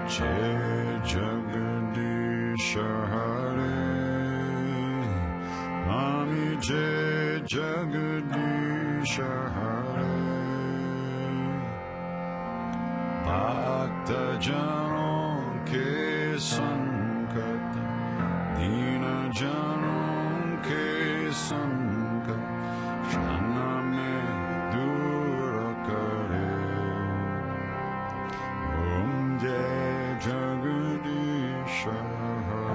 Jai Jagadish Hare, Swami Jai Jagadish Hare, Bhakta Janon ke sankat, Dina Janon ke sankat, Shana mein dura kare. Om Jai Jagadish Hare,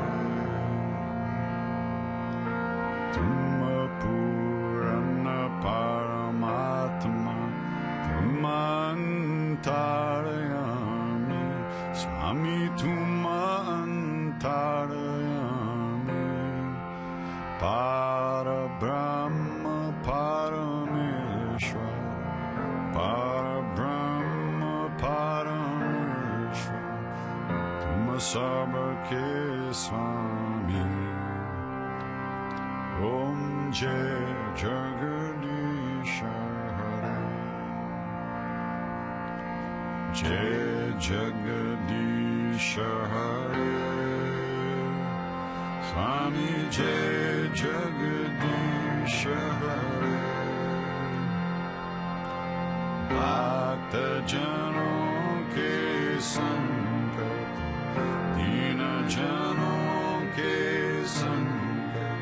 Tumma Purana Paramatma, Tumma Antarayami, Swami Tumma Antarayami, Parabrahma Parameshwar, Parabrahma Parameshwar, Tumma Sabake Swami. Om Jai Jagadish Hare, Jai Jagadish Hare, Swami Jai Jagadish Hare, Bhakta Janon ke sankat, Dina Janon ke sankat,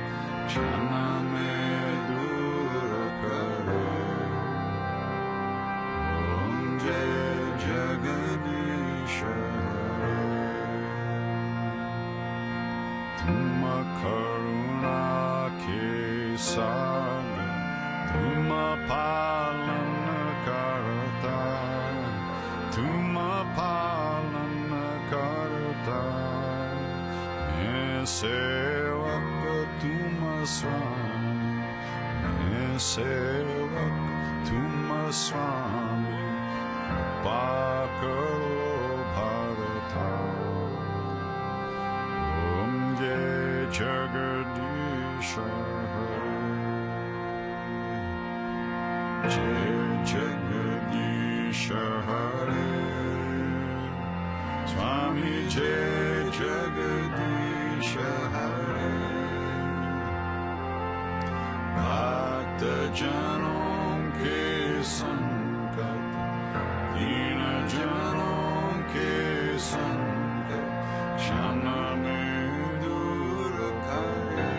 Shana mein dura kare. Om Jai Jagadish Hare, Tumma Karuna ke sagar, Tumma Palana Karta, Tumma Palana Karta, Main sevak Tumma Swami, Main sevak Tumma Swami, Kripa karo Bharata. Om Jai Jagadish Hare, Jai Jagadish Hare, Swami Jai Jagadish Hare, Bhakta Janon ke sankat, Dina Janon ke sankat, Shana mein dura kare.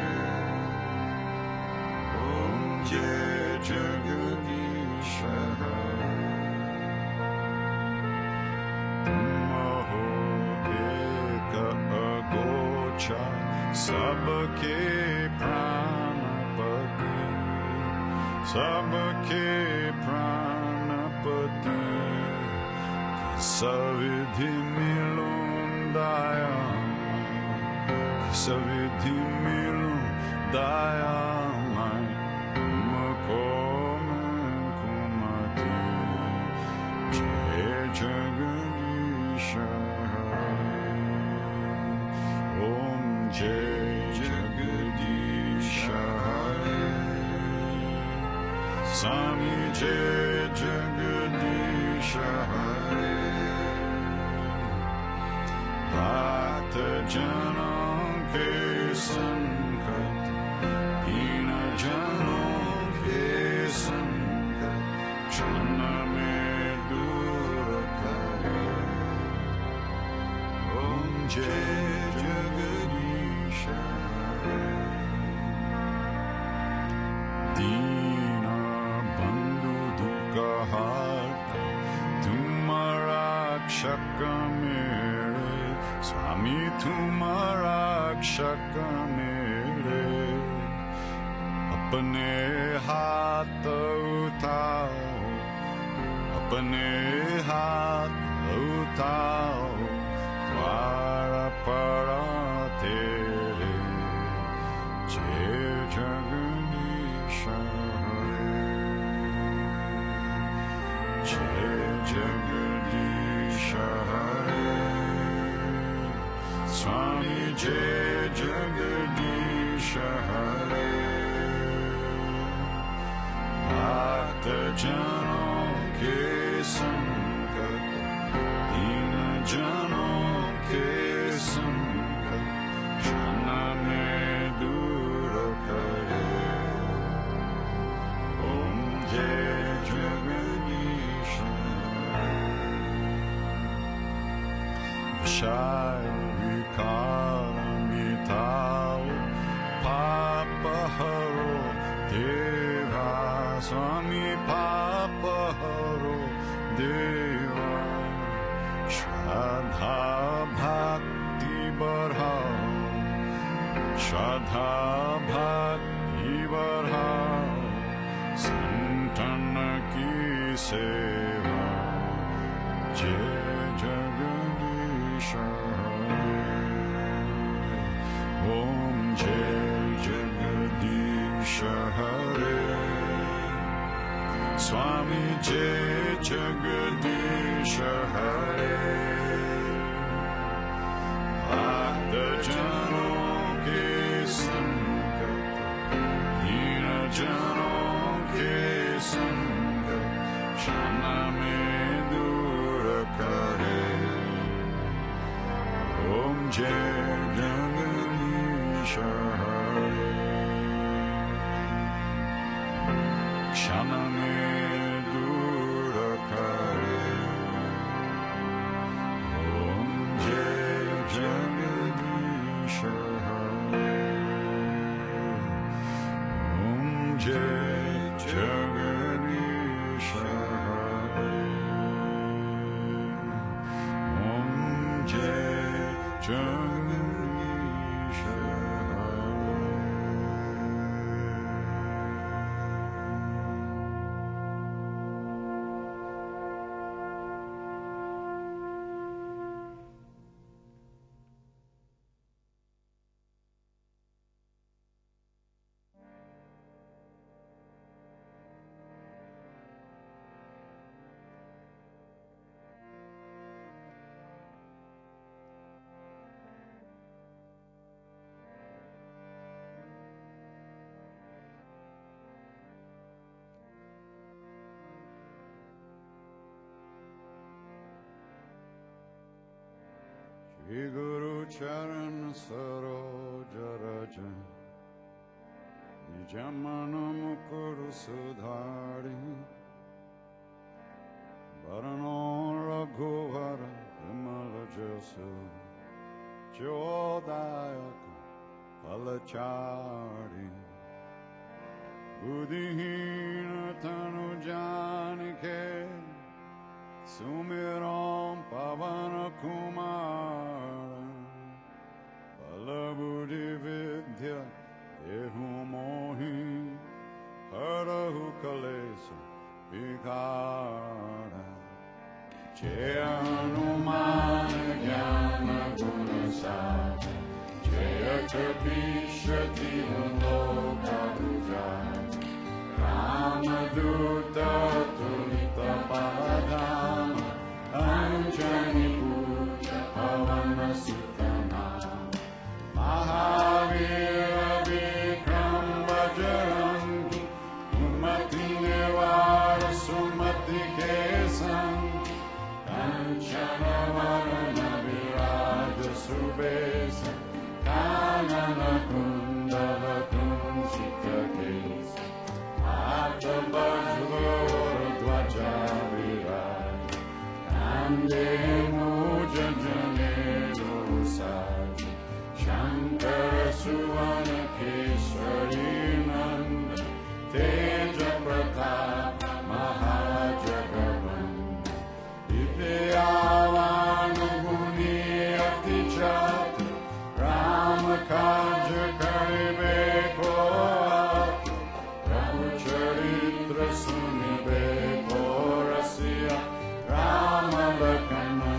Om Jai Jagadish Hare, Tumma ho eka agocha, sabke pranapati, sabke pranapati, Savidhi milun dayamai, Savidhi milun dayamai, Makomen kumati. Jai Jagadish Hare, Om Jai Jagadish Hare, Swami Jai Jagadish Hare, Bhakta Janon ke sankat, Dina Janon ke sankat, Shana mein dura kare. Om Jai Jagadish Hare, Dina Bandhu Dukha Harta, Tumma Rakshaka mere, Swami Tumma Rakshaka mere, Apne haath uthao, Apne haath uthao, Twara para tere. Jai Jagadish Hare, Jai Jagadish Hare, Swami Jai Jagadish Hare, Bhakta Janon ke sankat, Dina Janon Shai Vikaranitao Papa Haro Deva Swami Papa Haro Deva Shraddha Bhakti Barhao Shraddha Bhakti Barhao Santana Ki Seva Jai Jagadish Om Jai Jagadish Hare Swami Jai Jagadish Hare Bhakta Janon ke sangat Dina Janon ke sangat Shana mein dur kare Om Jai Jagadish Hare Kshana mein dur kare Om Jai Jagadish Hare Om Jai Jagadish Hare Om Jai Jagadish Hare Shri Guru Charan Saroj Rajan Nijamana Mukuru Sudhari Varano Raghuvar Vimala Jasu Chodayaka Palachari Buddhihina Tanu Janike Sumiram Pavana Kumara Palabudi Vidya Dehu Mohi Harahu Kalesa Vikara Jayanumana Jnana Gunasara Jaya Kapishati Lokaruja Ramaduta Tulita Paradama Anjani Puja Pavana Sutana Mahavira Vikram Bajrangi Umati Nevara Sumati Kesan Kanchana Varana Virada Subesa Kanana Kundala Kunchika Kesa Ata Bajvara Dvaja Virada Kande Muja Jane Dosadi Shankara Suvana Keshwari Nanda Teja Pratapa Mahajagavanda Vidyavana Guni Atichata Rama Kaja Karibe Koatu Prabhu Charitra Sunibe Korasya Rama Lakana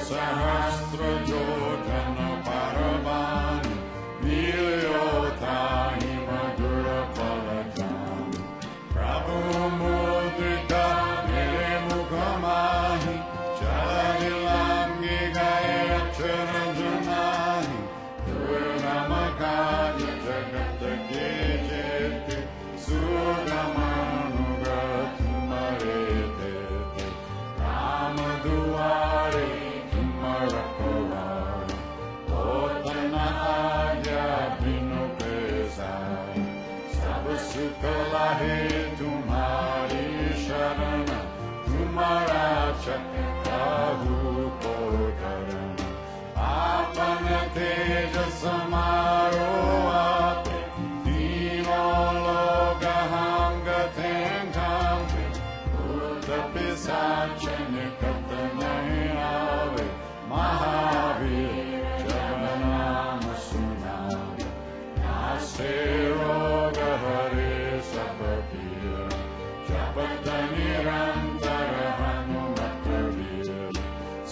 Sahasra Jodhana Paravani Nilyotahi Madhura Palajani Prabhu Mudrika Nile Mukhamahi Chaladilangi Gaya Charanjanahi Durnamakadi Jagata Gejete Sugamanugatumare Tete Ramaduare Tumarakovare Otana Agya Bino Pesai Sabasukalahe Tumari Sharana Tumara Chakahu Kodarana Apana Teja Samaro Ape Dino Logaham Gaten Kampe Buddha Pisachane Katanahi Ave Mahavir Jaganama Sunami Nase Roga Hare Sabapira Japatani Rantara Hanumatavir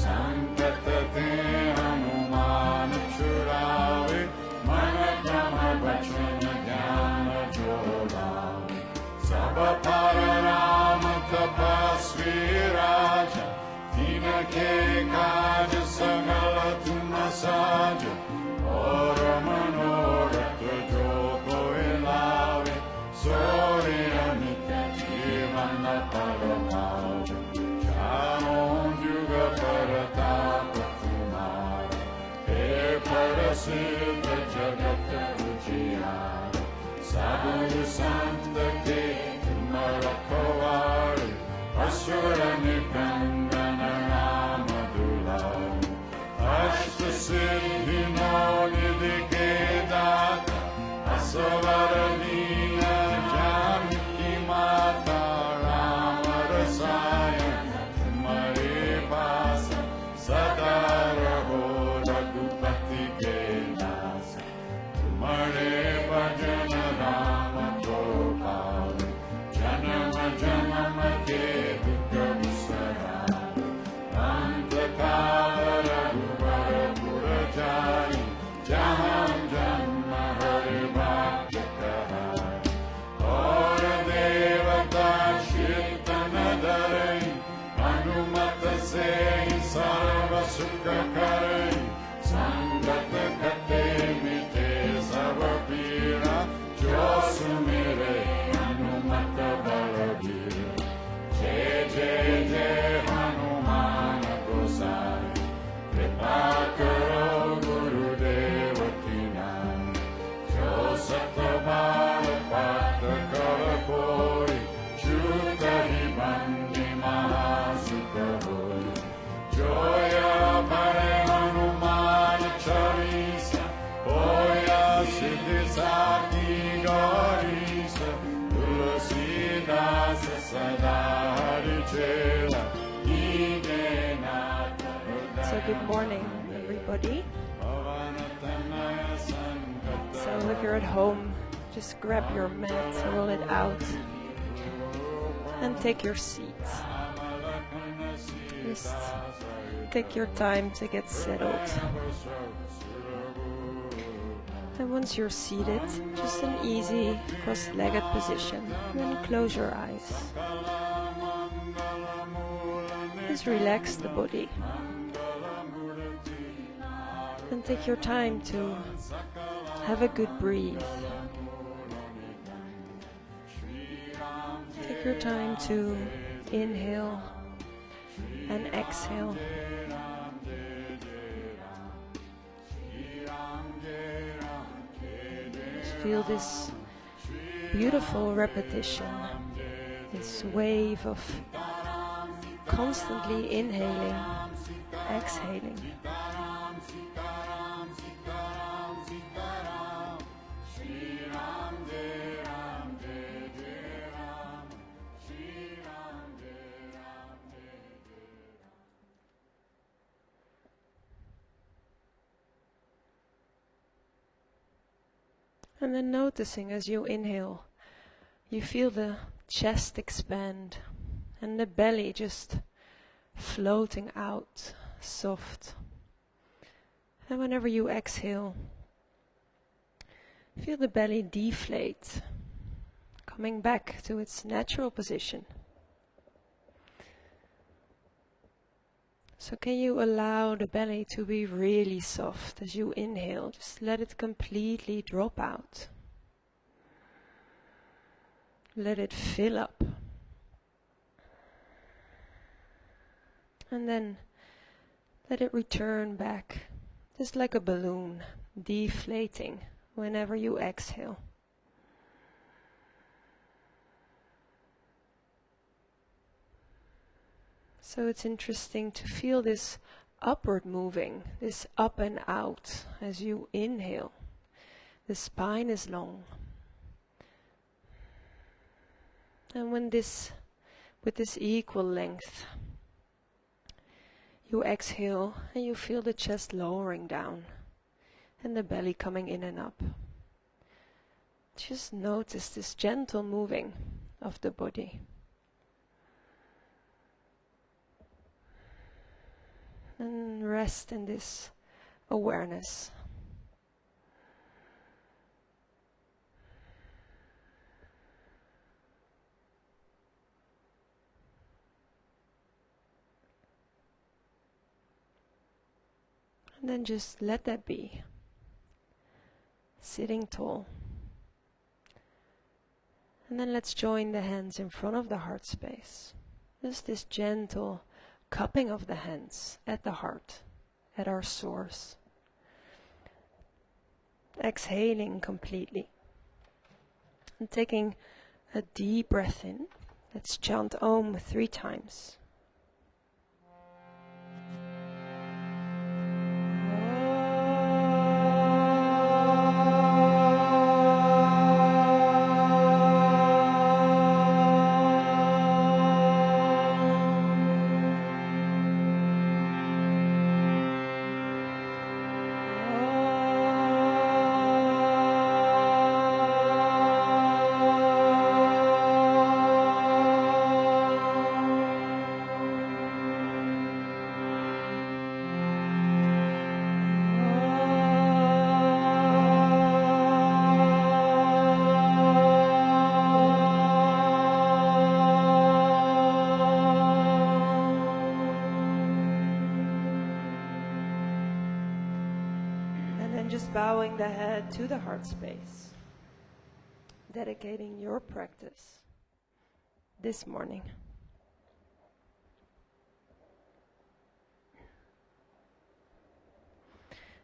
Sankatate Hanumana Churave Manakrama Bachana Dhyana Jolave Sabapara Rama Tapasvi Raja Tina Ke Kaja Sagala Tumasaja Ora Manoratva Joko Elave Sori Amita Jivana Paramava Charon Juga Paratapa Kumara He Parasiddha Jagata Ujiyara Sadhu Santa Ke Tumarakovari Asura Nikandana Ramadulai Ashta Siddhi Nodhi Kedata Asavaralina Janki Mata Ramarasaya Tumare Pasa Sadaraho Raghupati Kedasa Tumare Bhajana Rama Gopala Janama Janama Ke Dukha Visara Antakala Raghuvara Purajari Jaham Janma Hari Bhakti Kahari Ora Devata Shirtana Dharai Anumata Sei Sarva Sukha Karai Sangata Kate Mite Savapira Josumire Anumata Balavira Jai Jai Jai Hanumana Gosai Kripa Karo Gurudeva Kinai Jo Satabala Pata Karakori Shuta Hibandi Mahasukha Hori Joya Pare Hanumana Charisa Oya Siddhi Sati Gaurisa Tulasi Dasa Sada Hari Chela Idenata So good morning, everybody. So if you're at home, just grab your mat, roll it out, and take your seat. Just take your time to get settled. And once you're seated, just an easy cross-legged position, and then close your eyes. Just relax the body. And take your time to have a good breathe. Take your time to inhale and exhale. Just feel this beautiful repetition, this wave of constantly inhaling, exhaling. And then noticing as you inhale, you feel the chest expand and the belly just floating out soft. And whenever you exhale, feel the belly deflate, coming back to its natural position. So can you allow the belly to be really soft as you inhale? Just let it completely drop out. Let it fill up. And then let it return back, just like a balloon, deflating whenever you exhale. So it's interesting to feel this upward moving, this up and out as you inhale. The spine is long. And with this equal length, you exhale and you feel the chest lowering down and the belly coming in and up. Just notice this gentle moving of the body. And rest in this awareness. And then just let that be. Sitting tall. And then let's join the hands in front of the heart space. Just this gentle cupping of the hands at the heart, at our source. Exhaling completely. And taking a deep breath in. Let's chant Om 3 times. Just bowing the head to the heart space, dedicating your practice this morning.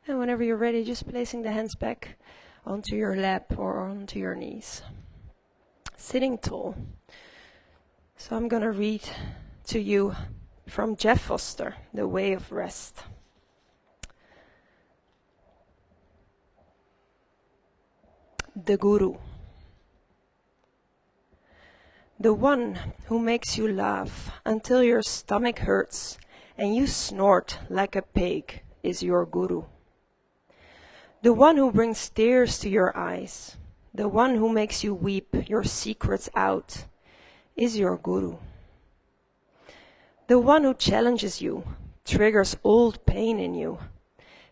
And whenever you're ready, just placing the hands back onto your lap or onto your knees. Sitting tall. So I'm going to read to you from Jeff Foster, The Way of Rest. The Guru. The one who makes you laugh until your stomach hurts and you snort like a pig is your Guru. The one who brings tears to your eyes, the one who makes you weep your secrets out, is your Guru. The one who challenges you, triggers old pain in you,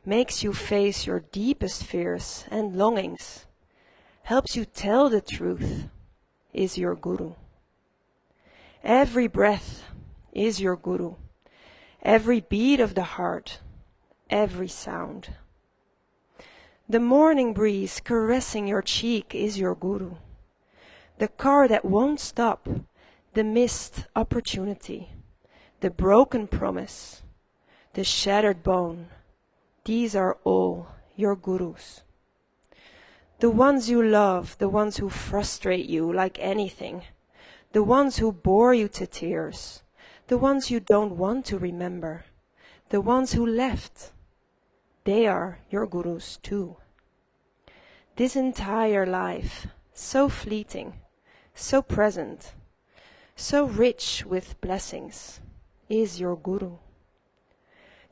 makes you face your deepest fears and longings, helps you tell the truth, is your Guru. Every breath is your Guru. Every beat of the heart, every sound. The morning breeze caressing your cheek is your Guru. The car that won't stop, the missed opportunity, the broken promise, the shattered bone, these are all your Gurus. The ones you love, the ones who frustrate you like anything, the ones who bore you to tears, the ones you don't want to remember, the ones who left, they are your Gurus too. This entire life, so fleeting, so present, so rich with blessings, is your Guru.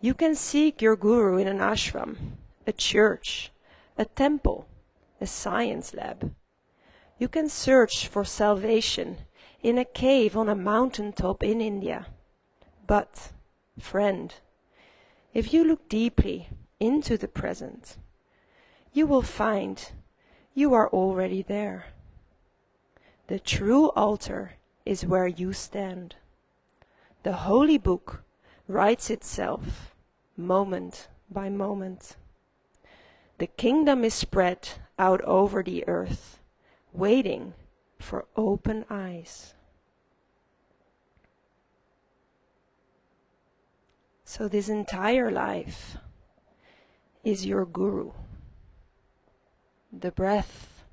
You can seek your Guru in an ashram, a church, a temple, a science lab. You can search for salvation in a cave on a mountaintop in India. But, friend, if you look deeply into the present, you will find you are already there. The true altar is where you stand. The holy book writes itself moment by moment. The kingdom is spread out over the earth, waiting for open eyes. So this entire life is your guru. The breath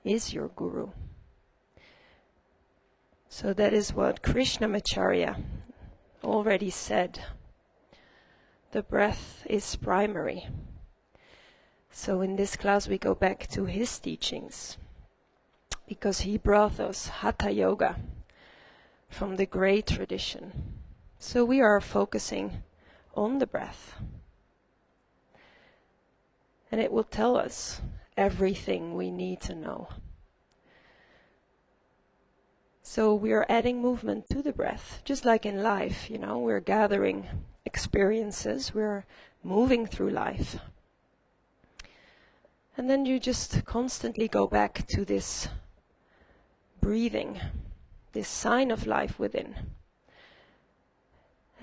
is your guru. So that is what Krishnamacharya already said. The breath is primary. So in this class we go back to his teachings, because he brought us Hatha Yoga from the great tradition. So we are focusing on the breath. And it will tell us everything we need to know. So we are adding movement to the breath, just like in life, we're gathering experiences, we're moving through life. And then you just constantly go back to this breathing, this sign of life within.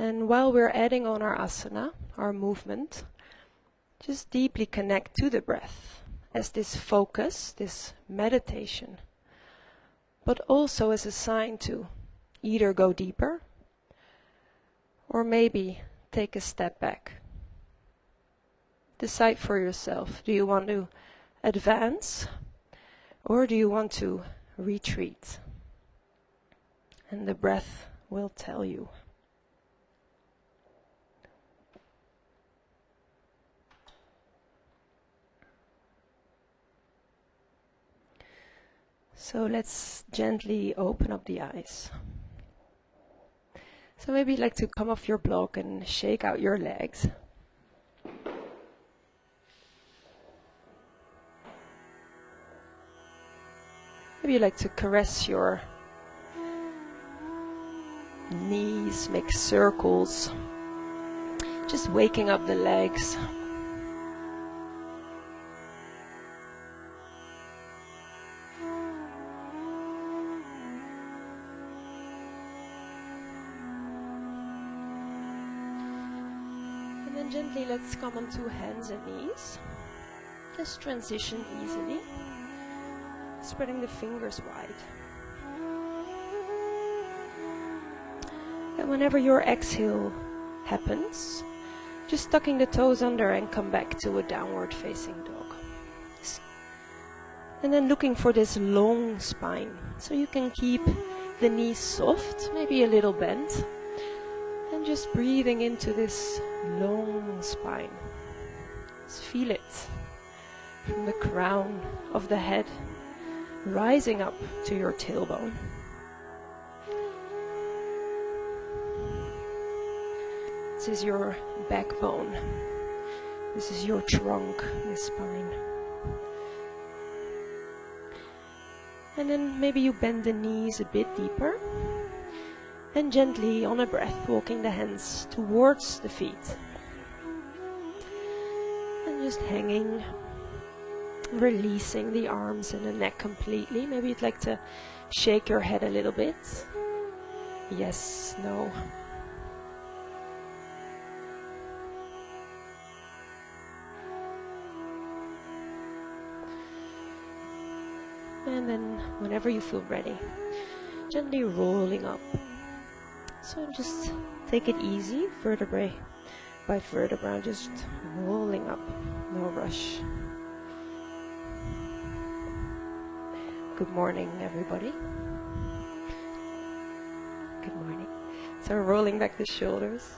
And while we're adding on our asana, our movement, just deeply connect to the breath as this focus, this meditation, but also as a sign to either go deeper or maybe take a step back. Decide for yourself. Do you want to advance or do you want to retreat? And the breath will tell you. So let's gently open up the eyes. So maybe you'd like to come off your block and shake out your legs. Maybe you'd like to caress your knees, make circles, just waking up the legs. Gently, let's come onto hands and knees. Just transition easily, spreading the fingers wide. And whenever your exhale happens, just tucking the toes under and come back to a downward facing dog. And then looking for this long spine, so you can keep the knees soft, maybe a little bent. And just breathing into this long spine. Just feel it from the crown of the head, rising up to your tailbone. This is your backbone. This is your trunk, the spine. And then maybe you bend the knees a bit deeper. And gently, on a breath, walking the hands towards the feet. And just hanging, releasing the arms and the neck completely. Maybe you'd like to shake your head a little bit. Yes, no. And then, whenever you feel ready, gently rolling up. So just take it easy, vertebrae by vertebra, just rolling up, no rush. Good morning, everybody. Good morning. So rolling back the shoulders.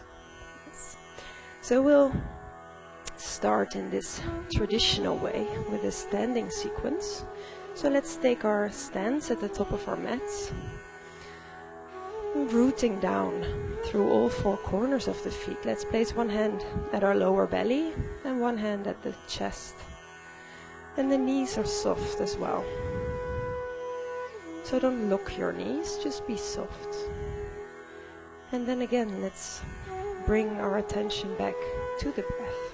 Yes. So we'll start in this traditional way with a standing sequence. So let's take our stance at the top of our mats. Rooting down through all four corners of the feet. Let's place one hand at our lower belly and one hand at the chest. And the knees are soft as well. So don't lock your knees, just be soft. And then again, let's bring our attention back to the breath.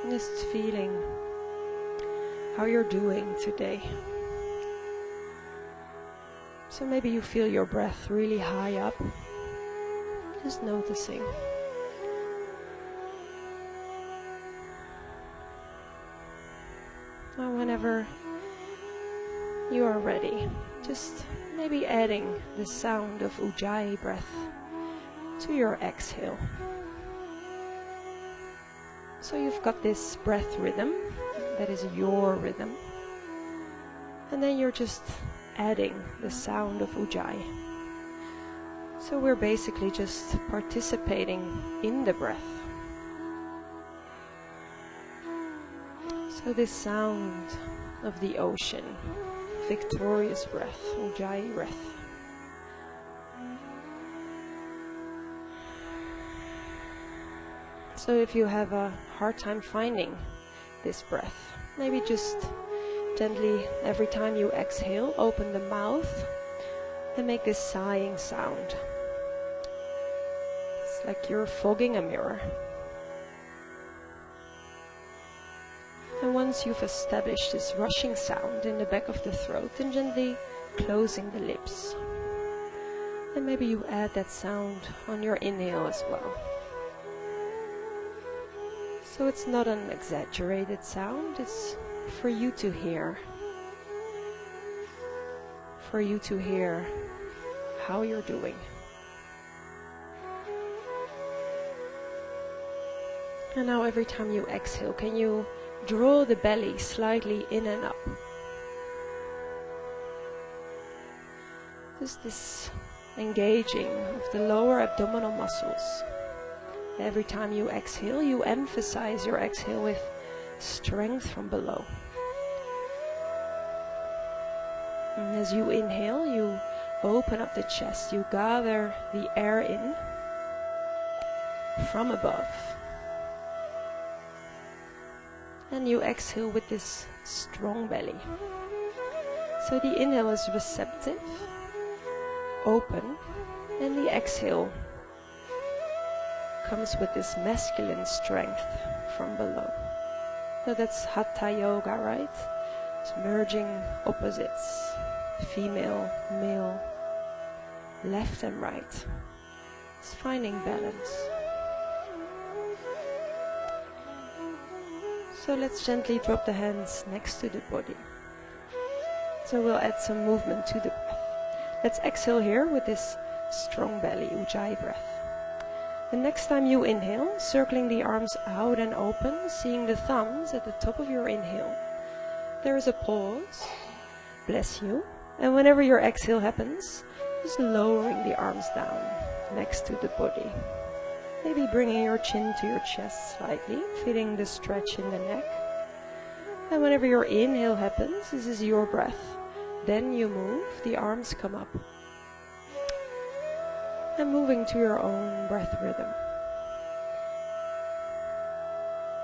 Just feeling how you're doing today. So maybe you feel your breath really high up. Just noticing. Now whenever you are ready, just maybe adding the sound of Ujjayi breath to your exhale. So you've got this breath rhythm, that is your rhythm. And then you're just adding the sound of Ujjayi. So we're basically just participating in the breath. So this sound of the ocean, victorious breath, Ujjayi breath. So if you have a hard time finding this breath, maybe just gently, every time you exhale, open the mouth and make this sighing sound. It's like you're fogging a mirror. And once you've established this rushing sound in the back of the throat, then gently closing the lips. And maybe you add that sound on your inhale as well. So it's not an exaggerated sound, it's for you to hear. For you to hear how you're doing. And now every time you exhale, can you draw the belly slightly in and up? Just this engaging of the lower abdominal muscles. Every time you exhale, you emphasize your exhale with strength from below. And as you inhale, you open up the chest, you gather the air in from above. And you exhale with this strong belly. So the inhale is receptive, open, and the exhale comes with this masculine strength from below. So that's Hatha Yoga, right? It's merging opposites, female, male, left and right. It's finding balance. So let's gently drop the hands next to the body. So we'll add some movement to the breath. Let's exhale here with this strong belly, Ujjayi breath. The next time you inhale, circling the arms out and open, seeing the thumbs at the top of your inhale. There is a pause. Bless you. And whenever your exhale happens, just lowering the arms down next to the body. Maybe bringing your chin to your chest slightly, feeling the stretch in the neck. And whenever your inhale happens, this is your breath. Then you move, the arms come up. And moving to your own breath rhythm.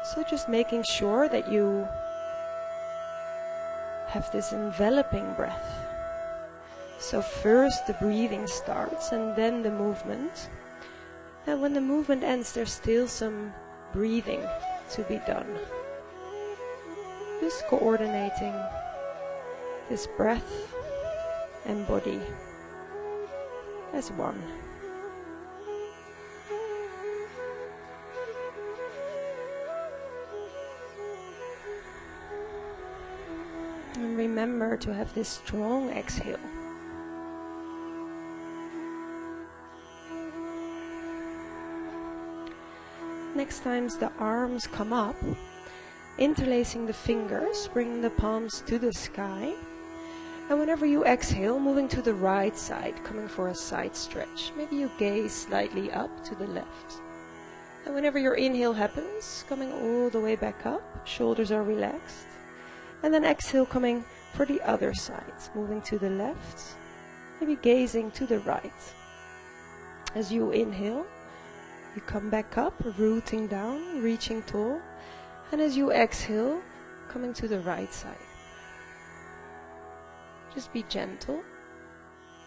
So just making sure that you have this enveloping breath. So first the breathing starts and then the movement. And when the movement ends, there's still some breathing to be done. Just coordinating this breath and body as one. And remember to have this strong exhale. Next time the arms come up, interlacing the fingers, bringing the palms to the sky. And whenever you exhale, moving to the right side, coming for a side stretch. Maybe you gaze slightly up to the left. And whenever your inhale happens, coming all the way back up, shoulders are relaxed. And then exhale, coming for the other side, moving to the left, maybe gazing to the right. As you inhale, you come back up, rooting down, reaching tall. And as you exhale, coming to the right side. Just be gentle.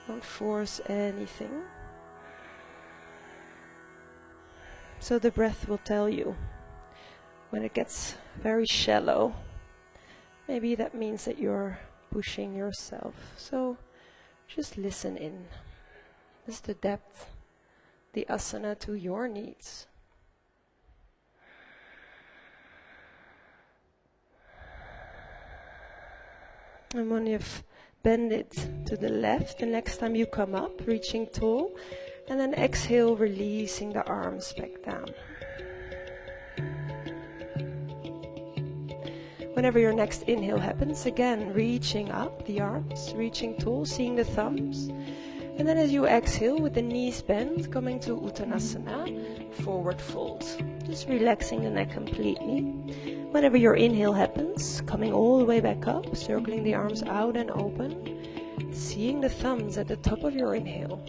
Don't force anything. So the breath will tell you when it gets very shallow. Maybe that means that you're pushing yourself. So just listen in. Is the depth, the asana to your needs. And when you've bend it to the left, the next time you come up, reaching tall, and then exhale, releasing the arms back down. Whenever your next inhale happens, again, reaching up the arms, reaching tall, seeing the thumbs. And then as you exhale, with the knees bent, coming to Uttanasana, forward fold. Just relaxing the neck completely. Whenever your inhale happens, coming all the way back up, circling the arms out and open, seeing the thumbs at the top of your inhale.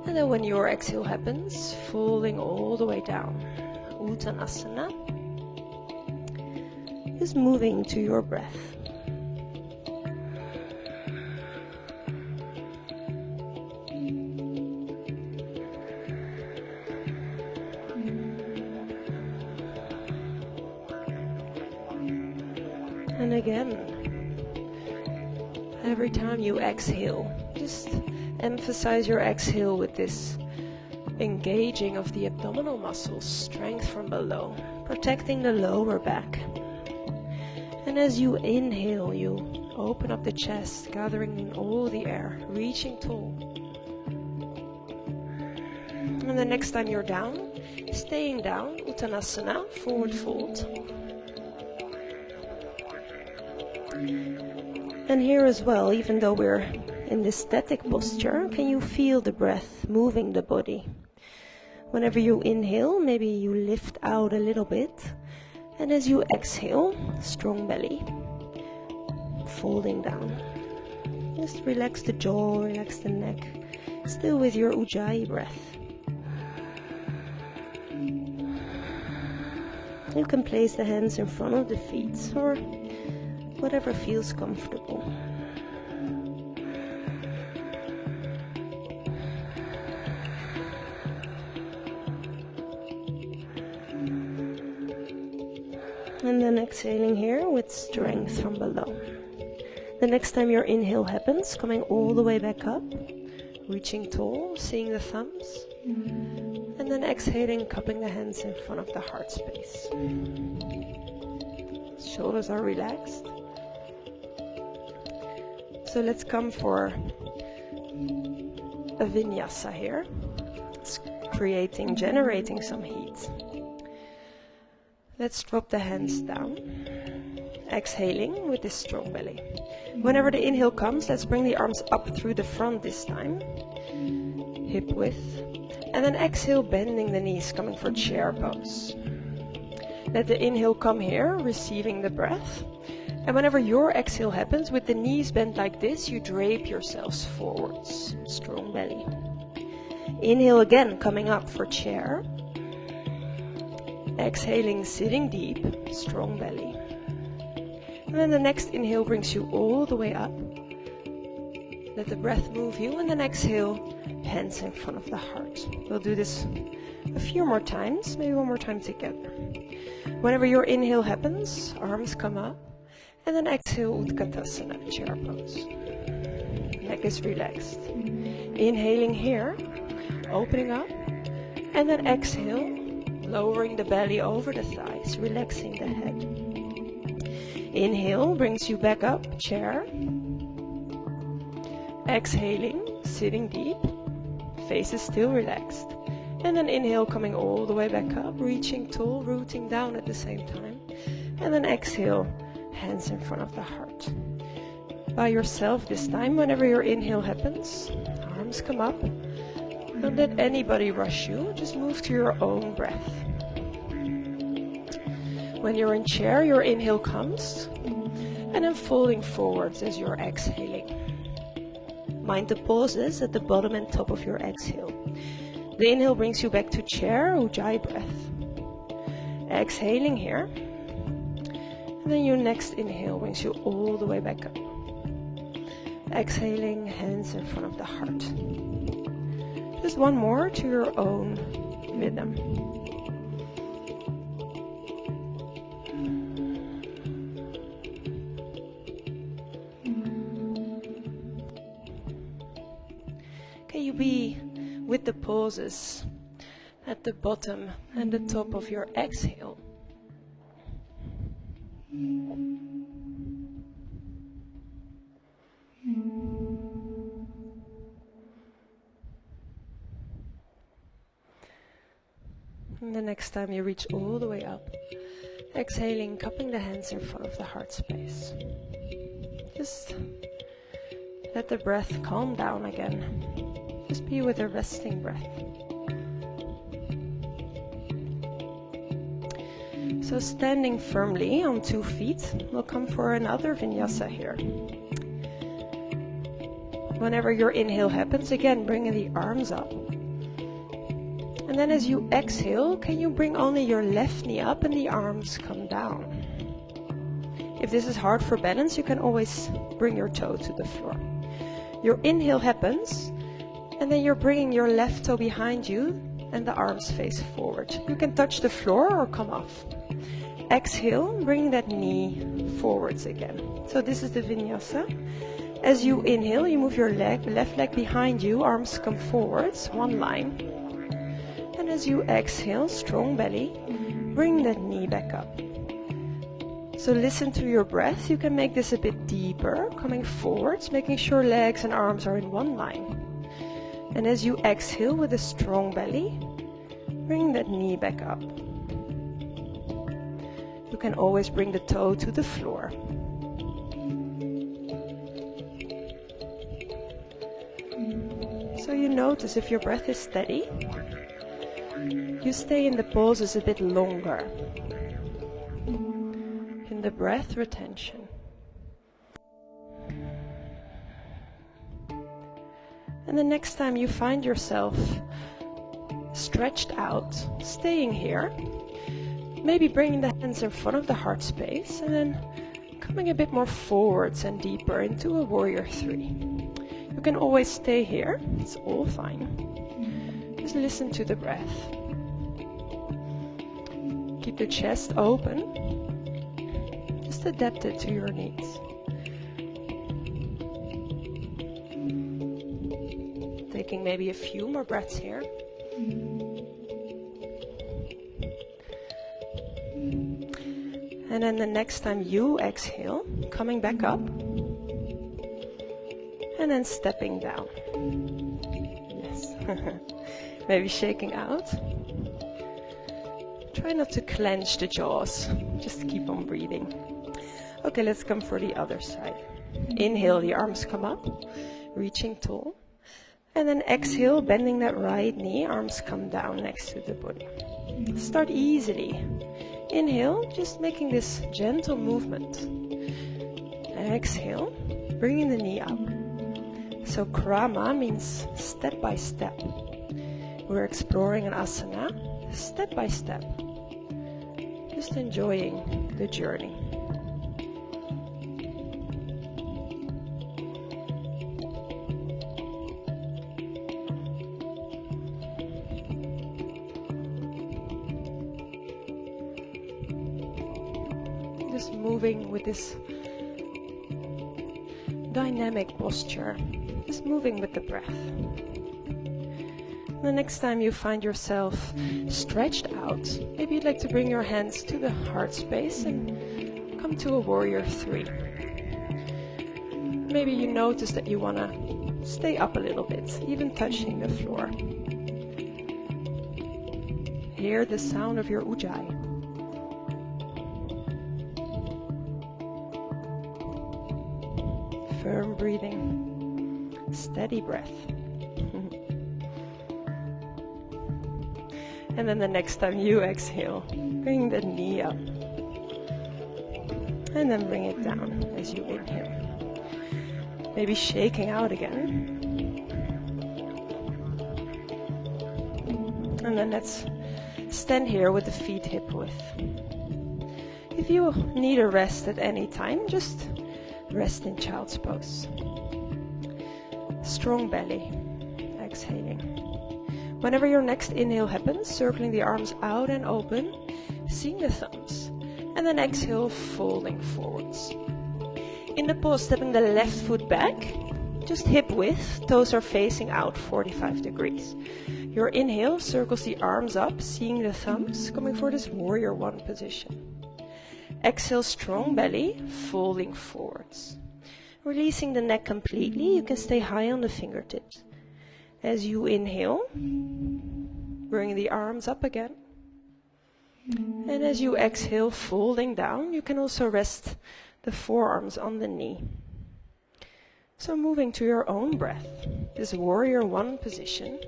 And then when your exhale happens, folding all the way down, Uttanasana. Just moving to your breath. And again, every time you exhale, just emphasize your exhale with this engaging of the abdominal muscles, strength from below, protecting the lower back. And as you inhale, you open up the chest, gathering in all the air, reaching tall. And the next time you're down, staying down, Uttanasana, forward fold. And here as well, even though we're in this static posture, can you feel the breath moving the body? Whenever you inhale, maybe you lift out a little bit. And as you exhale, strong belly, folding down. Just relax the jaw, relax the neck, still with your Ujjayi breath. You can place the hands in front of the feet or whatever feels comfortable. And then exhaling here with strength from below. The next time your inhale happens, coming all the way back up, reaching tall, seeing the thumbs. And then exhaling, cupping the hands in front of the heart space. Shoulders are relaxed. So let's come for a vinyasa here. It's generating some heat. Let's drop the hands down. Exhaling with this strong belly. Whenever the inhale comes, let's bring the arms up through the front this time. Hip width. And then exhale, bending the knees, coming for chair pose. Let the inhale come here, receiving the breath. And whenever your exhale happens, with the knees bent like this, you drape yourselves forwards. Strong belly. Inhale again, coming up for chair. Exhaling, sitting deep, strong belly. And then the next inhale brings you all the way up. Let the breath move you, and then exhale, hands in front of the heart. We'll do this a few more times, maybe one more time together. Whenever your inhale happens, arms come up. And then exhale, Utkatasana, chair pose. Neck is relaxed. Inhaling here, opening up. And then exhale, lowering the belly over the thighs, relaxing the head. Inhale brings you back up, chair. Exhaling, sitting deep. Face is still relaxed. And then inhale, coming all the way back up, reaching tall, rooting down at the same time. And then exhale, hands in front of the heart. By yourself this time, whenever your inhale happens, arms come up. Don't let anybody rush you, just move to your own breath. When you're in chair, your inhale comes, and then folding forwards as you're exhaling. Mind the pauses at the bottom and top of your exhale. The inhale brings you back to chair, Ujjayi breath. Exhaling here. And then your next inhale brings you all the way back up. Exhaling, hands in front of the heart. Just one more to your own rhythm. Can you be with the pauses at the bottom and the top of your exhale? And the next time you reach all the way up, exhaling, cupping the hands in front of the heart space. Just let the breath calm down again. Just be with a resting breath. So standing firmly on 2 feet, we'll come for another vinyasa here. Whenever your inhale happens, again, bringing the arms up. And then as you exhale, can you bring only your left knee up and the arms come down? If this is hard for balance, you can always bring your toe to the floor. Your inhale happens, and then you're bringing your left toe behind you and the arms face forward. You can touch the floor or come off. Exhale, bring that knee forwards again. So this is the vinyasa. As you inhale, you move your left leg behind you, arms come forwards, one line. And as you exhale, strong belly, bring that knee back up. So listen to your breath. You can make this a bit deeper, coming forwards, making sure legs and arms are in one line. And as you exhale with a strong belly, bring that knee back up. You can always bring the toe to the floor. So you notice if your breath is steady, you stay in the pauses a bit longer, in the breath retention. And the next time you find yourself stretched out, staying here, maybe bringing the hands in front of the heart space and then coming a bit more forwards and deeper into a warrior 3. You can always stay here, it's all fine. Just listen to the breath. Keep the chest open. Just adapt it to your needs. Taking maybe a few more breaths here. And then the next time you exhale, coming back up. And then stepping down. Yes. Maybe shaking out. Try not to clench the jaws. Just keep on breathing. Okay, let's come for the other side. Inhale, the arms come up, reaching tall. And then exhale, bending that right knee, arms come down next to the body. Start easily. Inhale, just making this gentle movement. Exhale, bringing the knee up. So Krama means step by step. We're exploring an asana, step by step. Just enjoying the journey. Just moving with this dynamic posture. Just moving with the breath. The next time you find yourself stretched out, maybe you'd like to bring your hands to the heart space and come to a warrior 3. Maybe you notice that you want to stay up a little bit, even touching the floor. Hear the sound of your ujjayi. Firm breathing, steady breath. And then the next time you exhale, bring the knee up. And then bring it down as you inhale. Maybe shaking out again. And then let's stand here with the feet hip width. If you need a rest at any time, just rest in child's pose. Strong belly. Exhaling. Whenever your next inhale happens, circling the arms out and open, seeing the thumbs. And then exhale, folding forwards. In the pause, stepping the left foot back, just hip width, toes are facing out 45 degrees. Your inhale circles the arms up, seeing the thumbs, coming for this warrior one position. Exhale, strong belly, folding forwards. Releasing the neck completely, you can stay high on the fingertips. As you inhale, bring the arms up again. And as you exhale, folding down, you can also rest the forearms on the knee. So moving to your own breath, this warrior one position.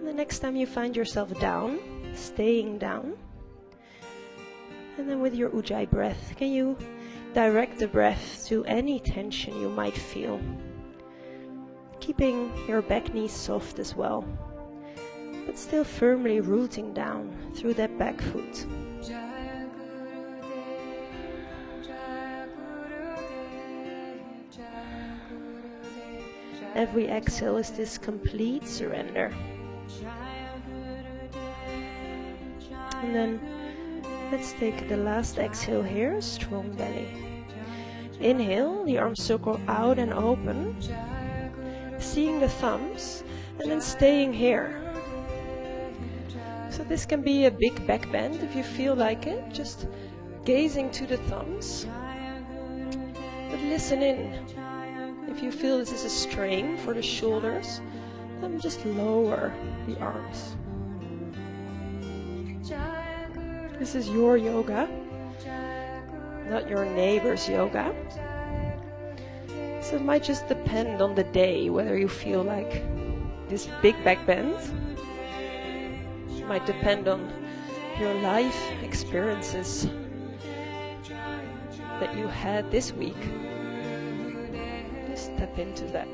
And the next time you find yourself down, staying down, and then with your Ujjayi breath, can you direct the breath to any tension you might feel, keeping your back knees soft as well, but still firmly rooting down through that back foot. Every exhale is this complete surrender. And then let's take the last exhale here, strong belly. Inhale, the arms circle out and open, seeing the thumbs, and then staying here. So this can be a big back bend if you feel like it, just gazing to the thumbs. But listen in. If you feel this is a strain for the shoulders, then just lower the arms. This is your yoga, not your neighbor's yoga. So it might just depend on the day whether you feel like this big back bend. It might depend on your life experiences that you had this week. Just step into that.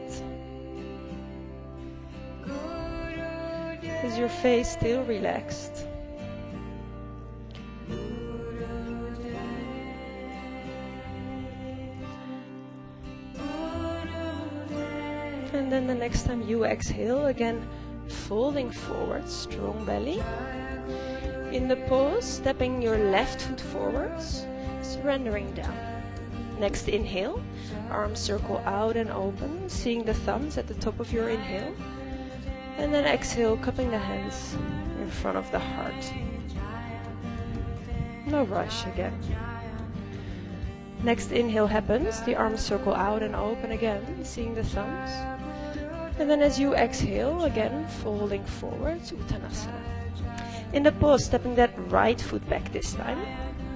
Is your face still relaxed? And then the next time you exhale, again folding forward, strong belly. In the pause, stepping your left foot forwards, surrendering down. Next inhale, arms circle out and open, seeing the thumbs at the top of your inhale. And then exhale, cupping the hands in front of the heart. No rush again. Next inhale happens, the arms circle out and open again, seeing the thumbs. And then as you exhale, again folding forward, Uttanasana. In the pause, stepping that right foot back this time,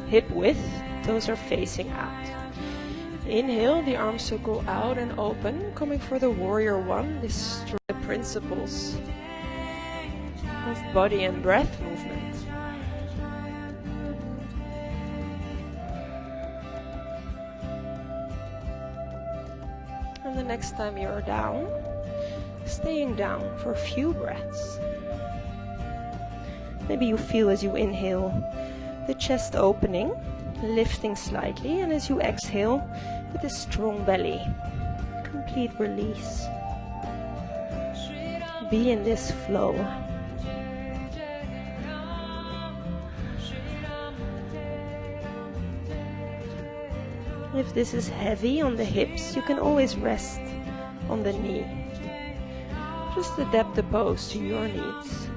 hip width, toes are facing out. Inhale, the arms circle out and open, coming for the warrior one, this principles of body and breath movement. And the next time you're down, staying down for a few breaths. Maybe you feel as you inhale the chest opening, lifting slightly, and as you exhale with a strong belly, complete release. Be in this flow. If this is heavy on the hips, you can always rest on the knee. Just adapt the pose to your needs.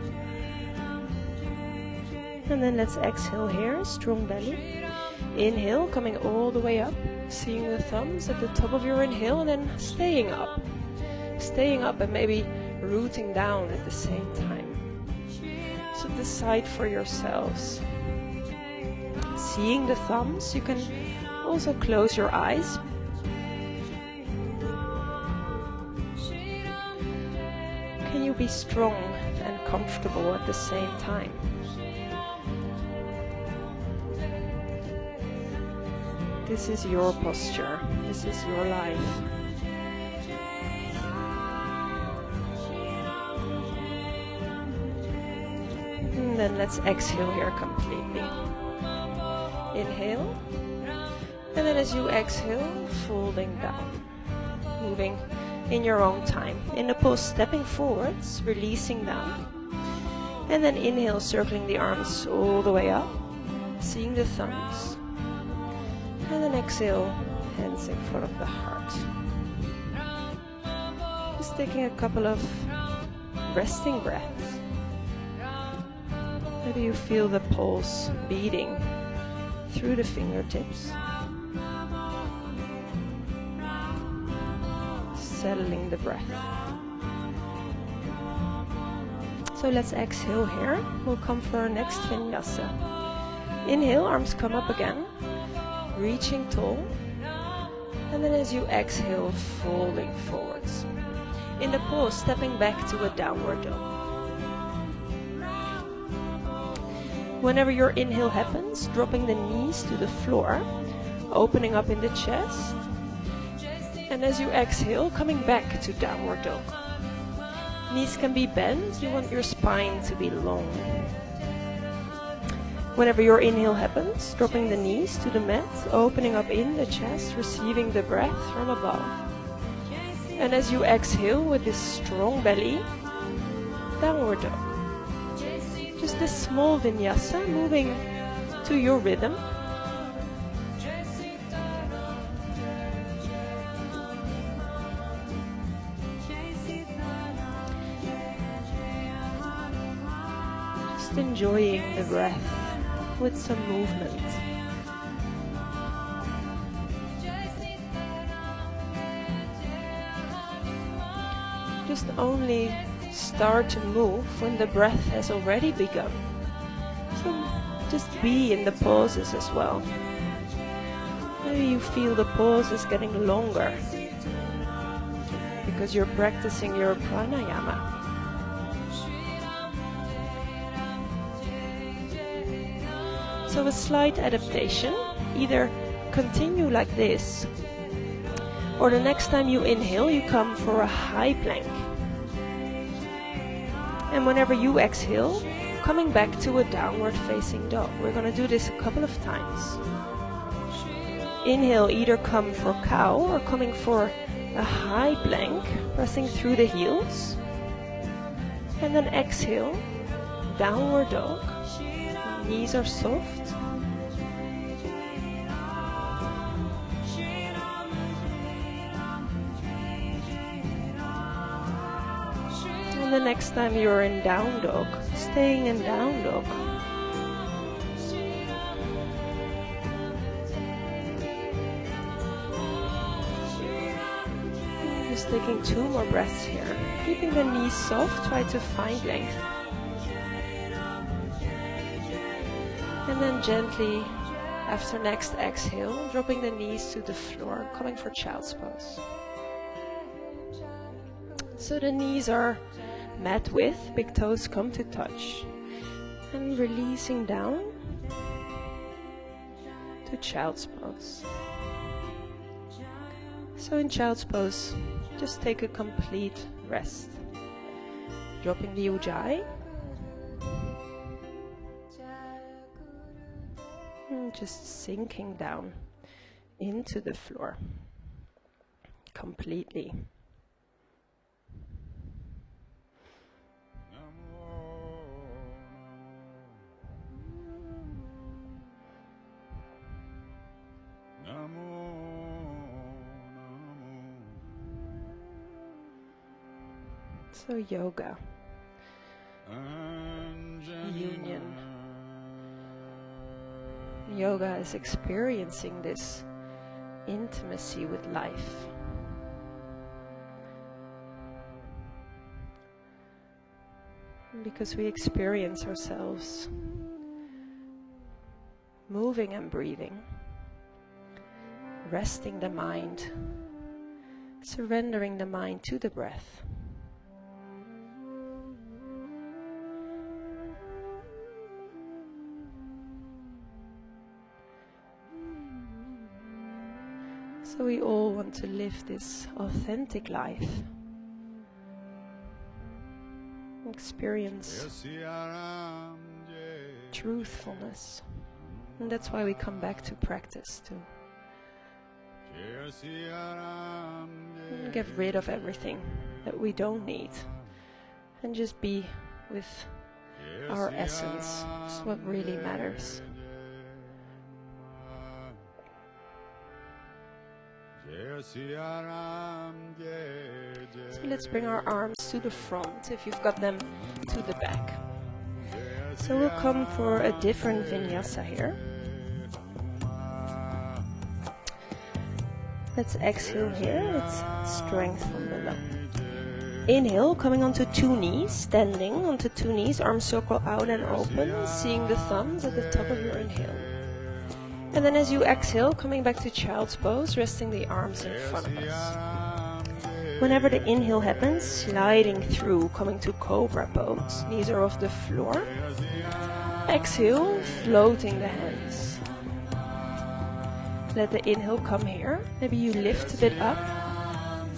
And then let's exhale here, strong belly. Inhale, coming all the way up, seeing the thumbs at the top of your inhale, and then staying up. Staying up and maybe rooting down at the same time. So decide for yourselves. Seeing the thumbs, you can also close your eyes. Can you be strong and comfortable at the same time? This is your posture. This is your life. And then let's exhale here completely. Inhale. And then as you exhale, folding down. Moving in your own time. In the pose, stepping forwards, releasing down. And then inhale, circling the arms all the way up. Seeing the thumbs. And then exhale, hands in front of the heart. Just taking a couple of resting breaths. Maybe you feel the pulse beating through the fingertips. Settling the breath. So let's exhale here. We'll come for our next vinyasa. Inhale, arms come up again. Reaching tall. And then as you exhale, folding forwards. In the pose, stepping back to a downward dog. Whenever your inhale happens, dropping the knees to the floor, opening up in the chest. And as you exhale, coming back to downward dog. Knees can be bent, you want your spine to be long. Whenever your inhale happens, dropping the knees to the mat, opening up in the chest, receiving the breath from above. And as you exhale with this strong belly, downward dog. Just this small vinyasa, moving to your rhythm. Just enjoying the breath with some movement. Just only start to move when the breath has already begun. So just be in the pauses as well. Maybe you feel the pauses getting longer because you're practicing your pranayama. So a slight adaptation, either continue like this, or the next time you inhale, you come for a high plank. And whenever you exhale, coming back to a downward facing dog. We're going to do this a couple of times. Inhale, either come for cow or coming for a high plank, pressing through the heels. And then exhale, downward dog. Knees are soft. And the next time you're in down dog, staying in down dog. Just taking 2 more breaths here. Keeping the knees soft, try to find length. And then gently, after next exhale, dropping the knees to the floor, coming for child's pose. So the knees are mat width, big toes come to touch. And releasing down to child's pose. So in child's pose, just take a complete rest. Dropping the ujjayi. And just sinking down into the floor completely. So yoga, union. Yoga is experiencing this intimacy with life. Because we experience ourselves moving and breathing, resting the mind, surrendering the mind to the breath. So we all want to live this authentic life experience truthfulness. And that's why we come back to practice, to get rid of everything that we don't need and just be with our essence. It's what really matters. So let's bring our arms to the front, if you've got them to the back. So we'll come for a different vinyasa here. Let's exhale here, it's strength from below. Inhale, coming onto two knees, standing onto two knees, arms circle out and open, seeing the thumbs at the top of your inhale. And then as you exhale, coming back to child's pose, resting the arms in front of us. Whenever the inhale happens, sliding through, coming to cobra pose, knees are off the floor. Exhale, floating the hands. Let the inhale come here, maybe you lift a bit up.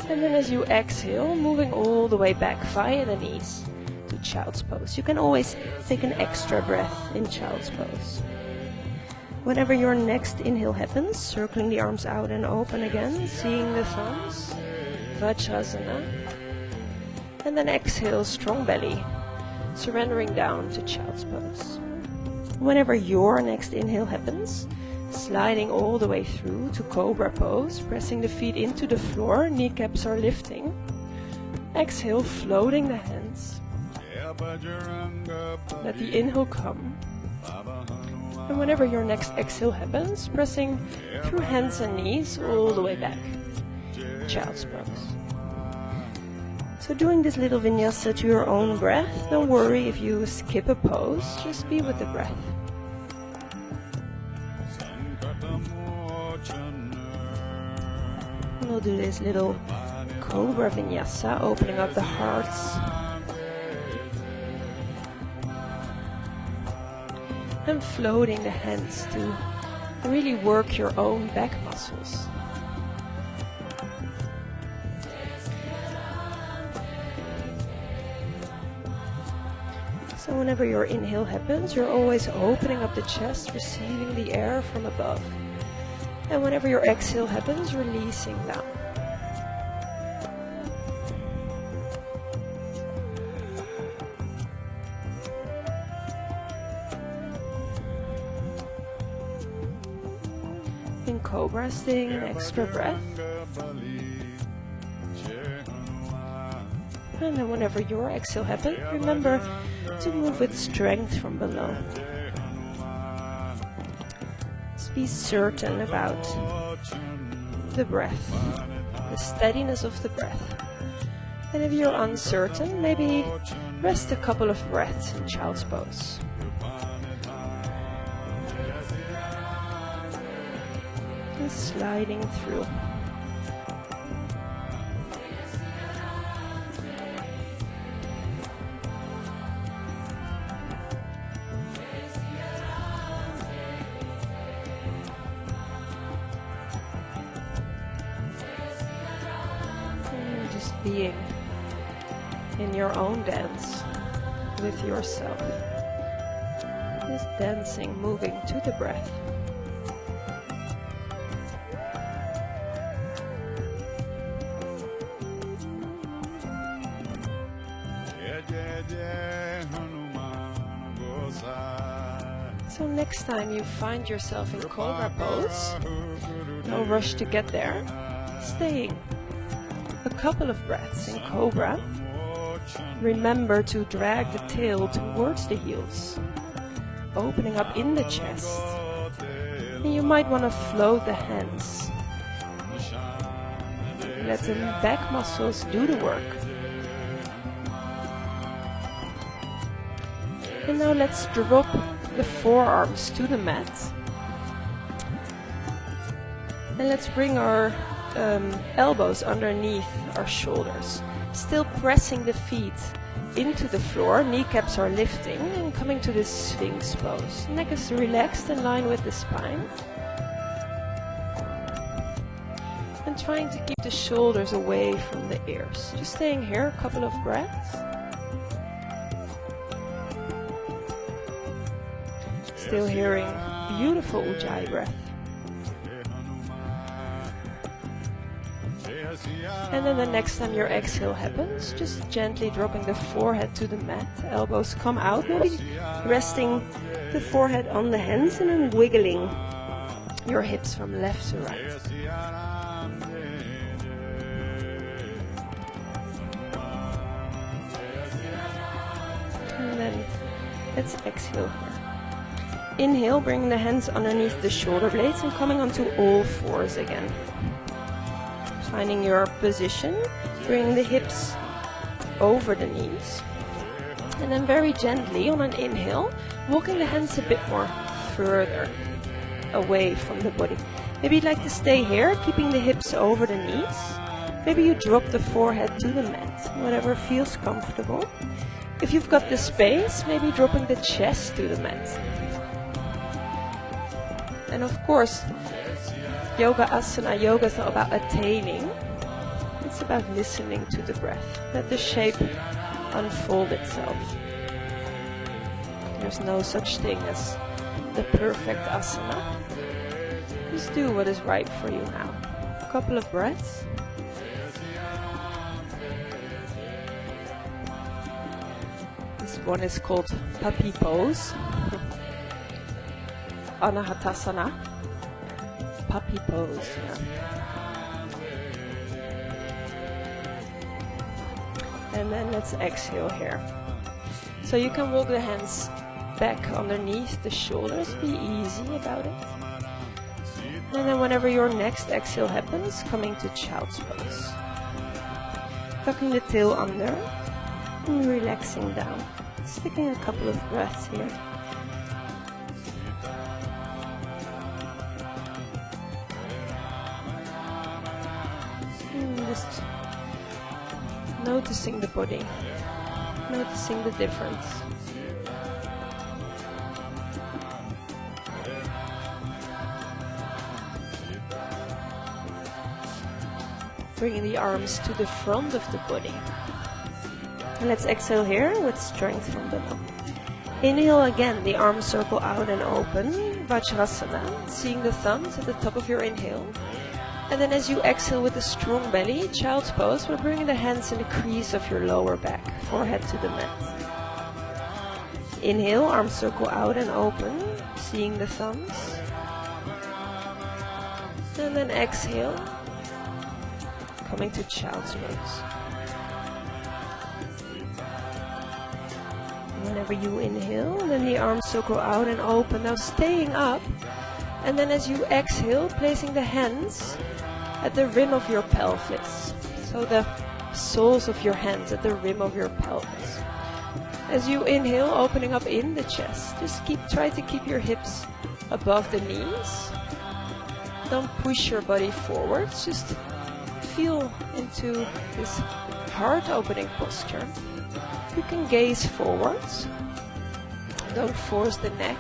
And then as you exhale, moving all the way back via the knees to child's pose. You can always take an extra breath in child's pose. Whenever your next inhale happens, circling the arms out and open again, seeing the thumbs, Vajrasana. And then exhale, strong belly, surrendering down to child's pose. Whenever your next inhale happens, sliding all the way through to cobra pose, pressing the feet into the floor, kneecaps are lifting. Exhale, floating the hands. Let the inhale come. And whenever your next exhale happens, pressing through hands and knees all the way back. Child's pose. So doing this little vinyasa to your own breath, don't worry if you skip a pose, just be with the breath. We'll do this little cobra vinyasa, opening up the hearts. And floating the hands to really work your own back muscles. So whenever your inhale happens, you're always opening up the chest, receiving the air from above. And whenever your exhale happens, releasing down. In cobra, staying an extra breath. And then whenever your exhale happens, remember to move with strength from below. Just be certain about the breath, the steadiness of the breath. And if you're uncertain, maybe rest a couple of breaths in child's pose. And sliding through. Being in your own dance with yourself. Just dancing, moving to the breath. So next time you find yourself in cobra pose, no rush to get there, staying a couple of breaths in cobra. Remember to drag the tail towards the heels, opening up in the chest. And you might want to float the hands. Let the back muscles do the work. And now let's drop the forearms to the mat. And let's bring our elbows underneath our shoulders, still pressing the feet into the floor, kneecaps are lifting and coming to this Sphinx pose. Neck is relaxed in line with the spine. And trying to keep the shoulders away from the ears. Just staying here, a couple of breaths. Still hearing beautiful Ujjayi breath. And then the next time your exhale happens, just gently dropping the forehead to the mat. Elbows come out, maybe resting the forehead on the hands and then wiggling your hips from left to right. And then let's exhale here. Inhale, bring the hands underneath the shoulder blades and coming onto all fours again. Finding your position, bring the hips over the knees. And then very gently on an inhale, walking the hands a bit more further away from the body. Maybe you'd like to stay here, keeping the hips over the knees. Maybe you drop the forehead to the mat, whatever feels comfortable. If you've got the space, maybe dropping the chest to the mat. And of course, yoga asana, yoga is not about attaining. It's about listening to the breath. Let the shape unfold itself. There's no such thing as the perfect asana. Just do what is right for you now. A couple of breaths. This one is called puppy pose. Anahatasana. Puppy pose. Yeah. And then let's exhale here. So you can walk the hands back underneath the shoulders. Be easy about it. And then whenever your next exhale happens, coming to child's pose. Tucking the tail under and relaxing down. Sticking a couple of breaths here. Just noticing the body, noticing the difference. Bringing the arms to the front of the body. And let's exhale here with strength from below. Inhale again, the arms circle out and open, Vajrasana, seeing the thumbs at the top of your inhale. And then as you exhale with a strong belly, child's pose, we're bringing the hands in the crease of your lower back, forehead to the mat. Inhale, arms circle out and open, seeing the thumbs. And then exhale, coming to child's pose. Whenever you inhale, then the arms circle out and open, now staying up. And then as you exhale, placing the hands at the rim of your pelvis. So the soles of your hands at the rim of your pelvis. As you inhale, opening up in the chest. Just try to keep your hips above the knees. Don't push your body forwards. Just feel into this heart opening posture. You can gaze forwards. Don't force the neck.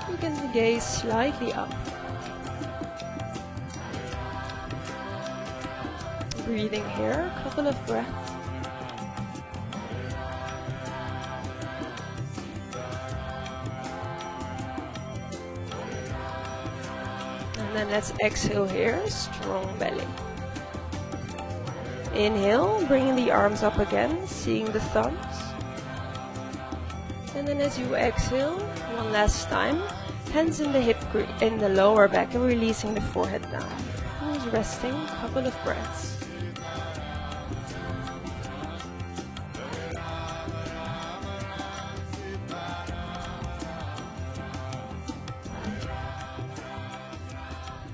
You can gaze slightly up. Breathing here, a couple of breaths. And then let's exhale here, strong belly. Inhale, bringing the arms up again, seeing the thumbs. And then as you exhale, one last time, hands in the in the lower back and releasing the forehead down. And just resting, a couple of breaths.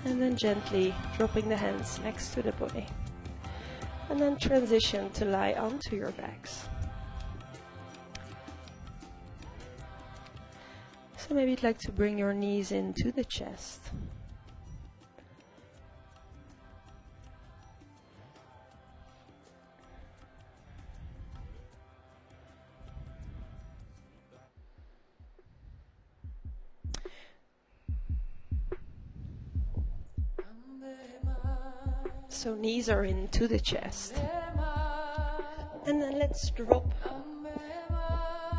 And then gently dropping the hands next to the body. And then transition to lie onto your backs. So maybe you'd like to bring your knees into the chest. So knees are into the chest. And then let's drop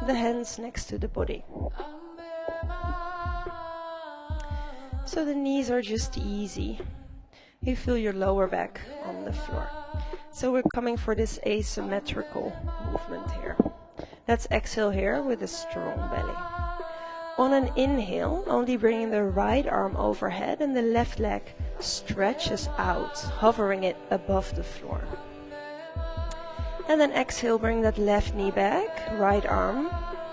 the hands next to the body. So the knees are just easy. You feel your lower back on the floor. So we're coming for this asymmetrical movement here. Let's exhale here with a strong belly. On an inhale, only bringing the right arm overhead and the left leg stretches out, hovering it above the floor. And then exhale, bring that left knee back, right arm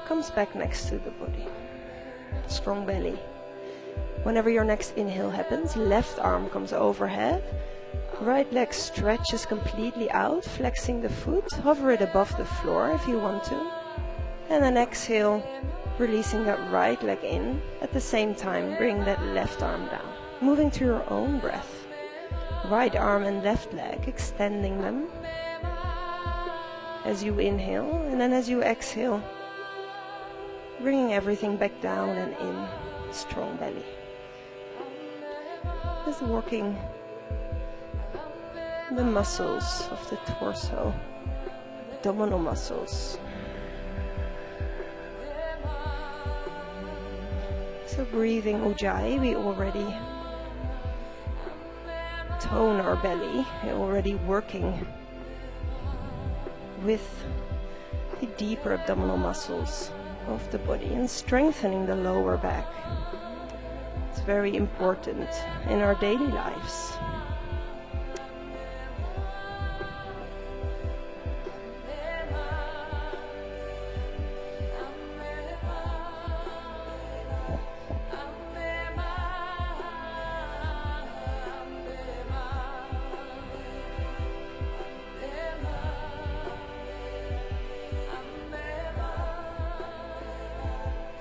comes back next to the body. Strong belly. Whenever your next inhale happens, left arm comes overhead, right leg stretches completely out, flexing the foot, hover it above the floor if you want to. And then exhale, releasing that right leg in. At the same time, bring that left arm down. Moving to your own breath. Right arm and left leg, extending them as you inhale, and then as you exhale, bringing everything back down and in. Strong belly. Just working the muscles of the torso, abdominal muscles. So breathing Ujjayi, we already tone our belly, we're already working with the deeper abdominal muscles of the body and strengthening the lower back. It's very important in our daily lives.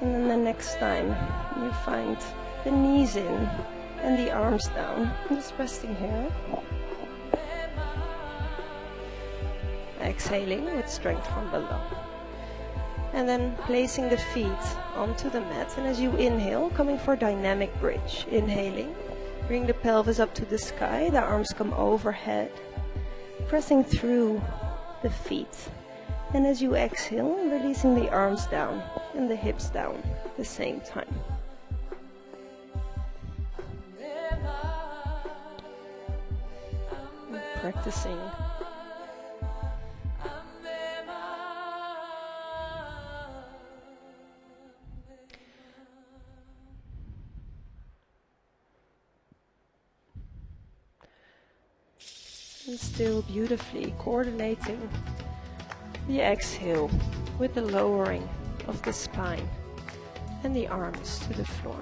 And then the next time you find the knees in and the arms down, just resting here. Exhaling with strength from below. And then placing the feet onto the mat. And as you inhale, coming for dynamic bridge. Inhaling, bring the pelvis up to the sky, the arms come overhead, pressing through the feet. And as you exhale, releasing the arms down and the hips down at the same time. And practicing and still beautifully coordinating the exhale with the lowering of the spine and the arms to the floor.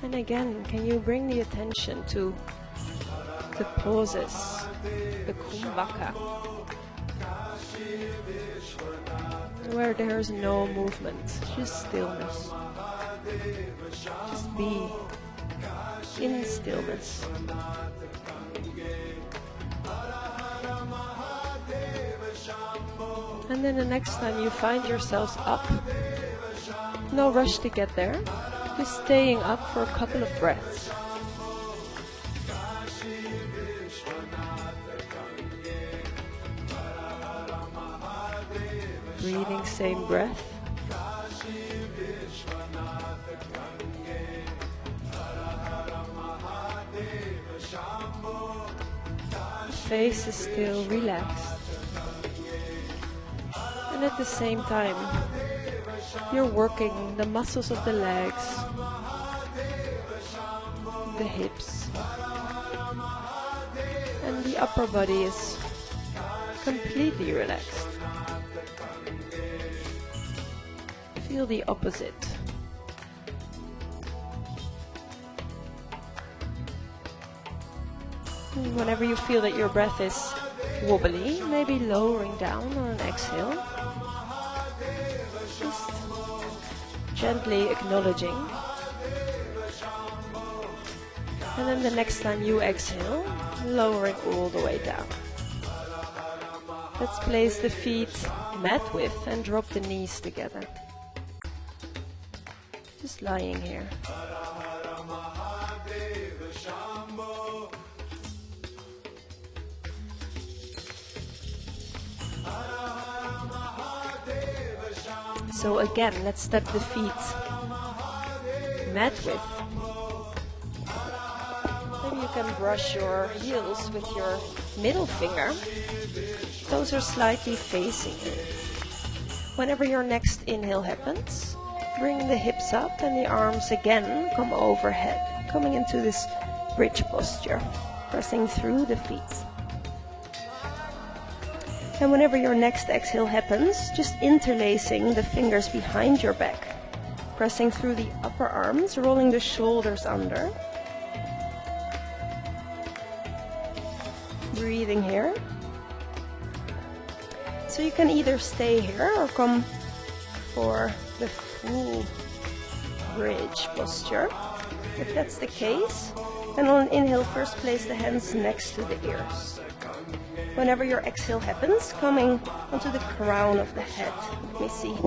And again, can you bring the attention to the pauses, the kumbhaka, where there is no movement, just stillness. Just be in stillness. And then the next time you find yourselves up, no rush to get there, just staying up for a couple of breaths. Breathing same breath. Face is still relaxed. And at the same time, you're working the muscles of the legs, the hips, and the upper body is completely relaxed. Feel the opposite. Whenever you feel that your breath is wobbly, maybe lowering down on an exhale. Just gently acknowledging. And then the next time you exhale, lower it all the way down. Let's place the feet mat width and drop the knees together. Just lying here. So again, let's step the feet mat width. Maybe you can brush your heels with your middle finger. Toes are slightly facing in. Whenever your next inhale happens, bring the hips up and the arms again come overhead, coming into this bridge posture, pressing through the feet. And whenever your next exhale happens, just interlacing the fingers behind your back, pressing through the upper arms, rolling the shoulders under. Breathing here. So you can either stay here or come for the full bridge posture. If that's the case, then on an inhale, first place the hands next to the ears. Whenever your exhale happens, coming onto the crown of the head. Let me see. And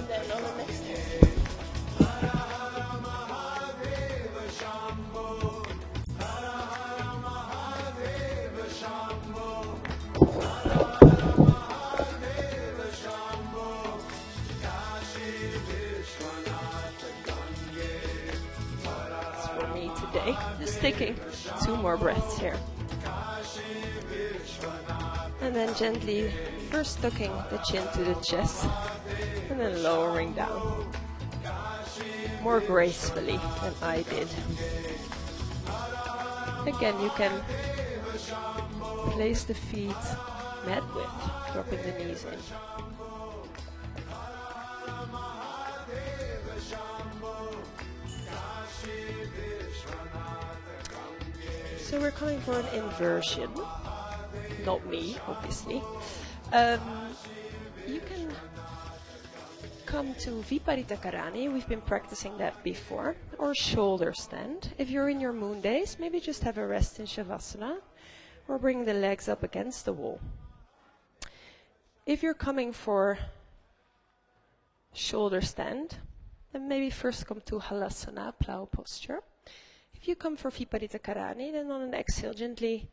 then on the next That's for me today. Just taking 2 more breaths here. And then gently first tucking the chin to the chest and then lowering down. More gracefully than I did. Again, you can place the feet mat width, dropping the knees in. So we're coming for an inversion. Not me, obviously. You can come to Viparita Karani. We've been practicing that before. Or shoulder stand. If you're in your moon days, maybe just have a rest in Shavasana. Or bring the legs up against the wall. If you're coming for shoulder stand, then maybe first come to Halasana, plow posture. If you come for Viparita Karani, then on an exhale, gently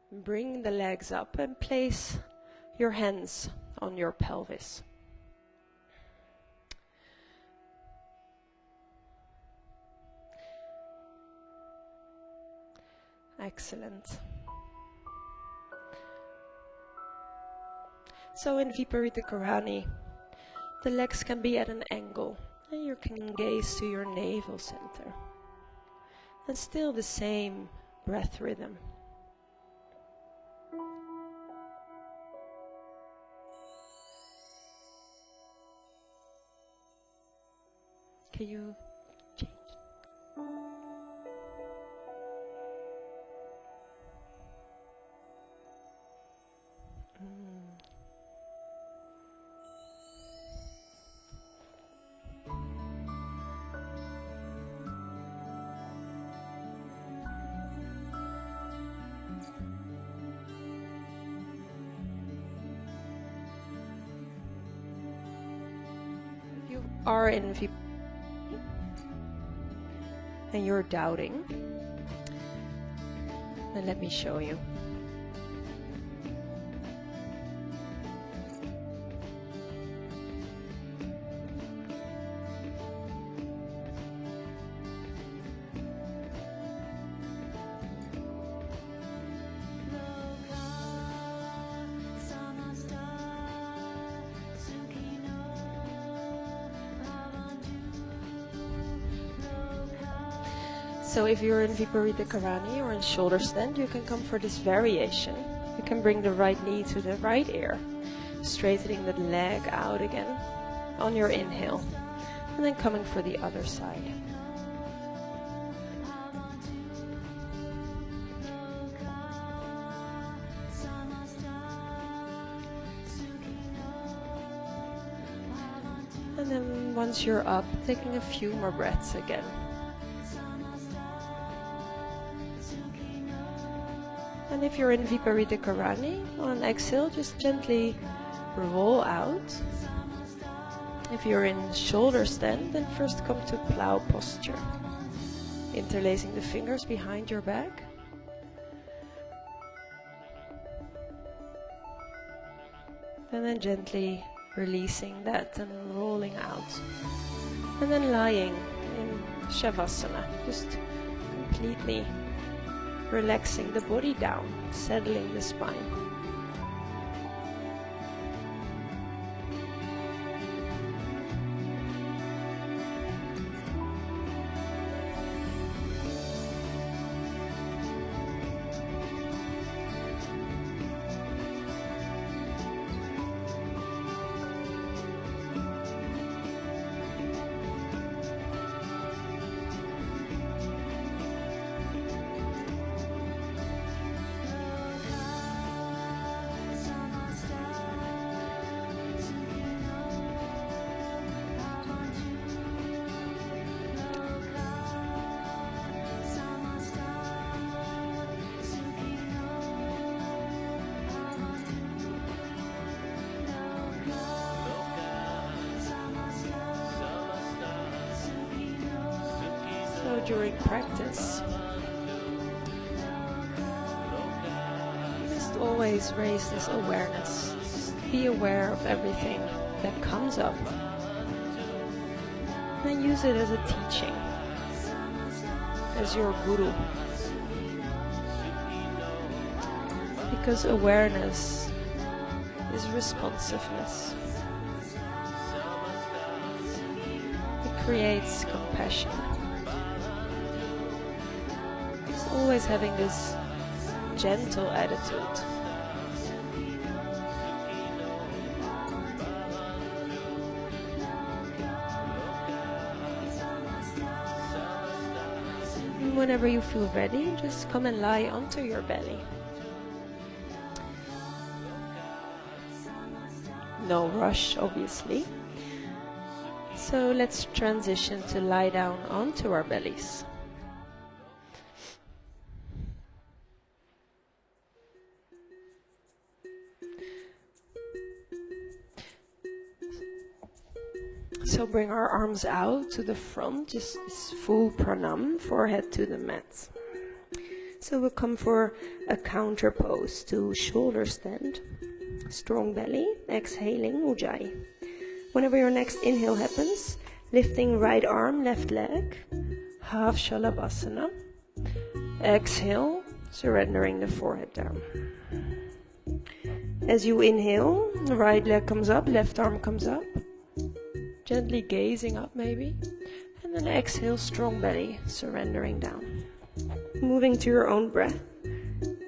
bring the legs up and place your hands on your pelvis. Excellent. So in Viparita Karani, the legs can be at an angle and you can gaze to your navel center. And still the same breath rhythm. Can you change? You are in Viparita and you're doubting, then let me show you. So if you're in Viparita Karani or in shoulder stand, you can come for this variation. You can bring the right knee to the right ear, straightening the leg out again on your inhale, and then coming for the other side. And then once you're up, taking a few more breaths again. And if you're in Viparita Karani, on an exhale, just gently roll out. If you're in shoulder stand, then first come to plow posture. Interlacing the fingers behind your back. And then gently releasing that and rolling out. And then lying in Shavasana, just completely relaxing the body down, settling the spine. So during practice, just always raise this awareness. Just be aware of everything that comes up. And use it as a teaching, as your guru. Because awareness is responsiveness. It creates compassion. It's always having this gentle attitude. And whenever you feel ready, just come and lie onto your belly. No rush, obviously. So let's transition to lie down onto our bellies. So bring our arms out to the front, just this full pranam, forehead to the mat. So we'll come for a counter pose to shoulder stand. Strong belly, exhaling Ujjayi. Whenever your next inhale happens, lifting right arm, left leg, half Shalabhasana. Exhale, surrendering the forehead down. As you inhale, the right leg comes up, left arm comes up. Gently gazing up maybe. And then exhale, strong belly, surrendering down. Moving to your own breath.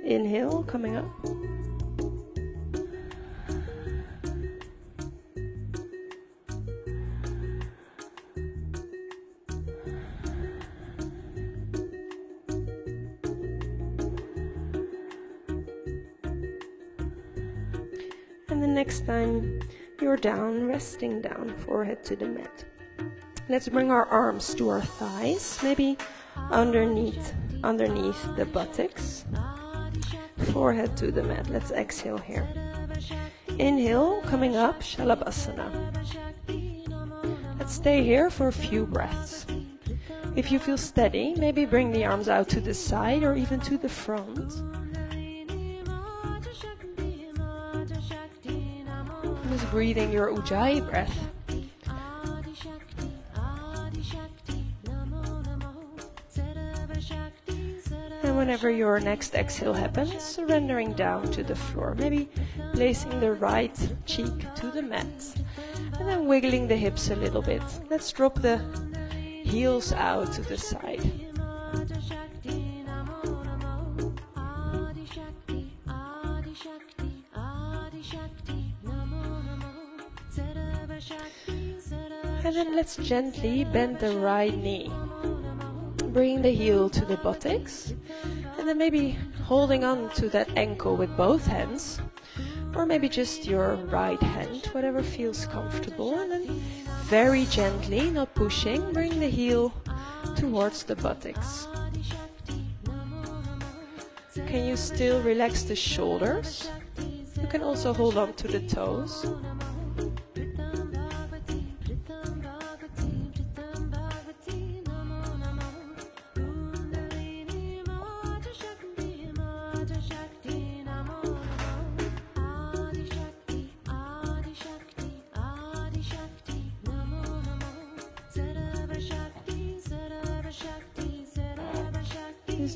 Inhale, coming up. And the next time you're down, resting down, forehead to the mat. Let's bring our arms to our thighs, maybe underneath the buttocks. Forehead to the mat. Let's exhale here. Inhale, coming up, Shalabhasana. Let's stay here for a few breaths. If you feel steady, maybe bring the arms out to the side or even to the front. Just breathing your Ujjayi breath. And whenever your next exhale happens, surrendering down to the floor. Maybe placing the right cheek to the mat. And then wiggling the hips a little bit. Let's drop the heels out to the side. And then let's gently bend the right knee. Bring the heel to the buttocks. And then maybe holding on to that ankle with both hands. Or maybe just your right hand, whatever feels comfortable. And then very gently, not pushing, bring the heel towards the buttocks. Can you still relax the shoulders? You can also hold on to the toes.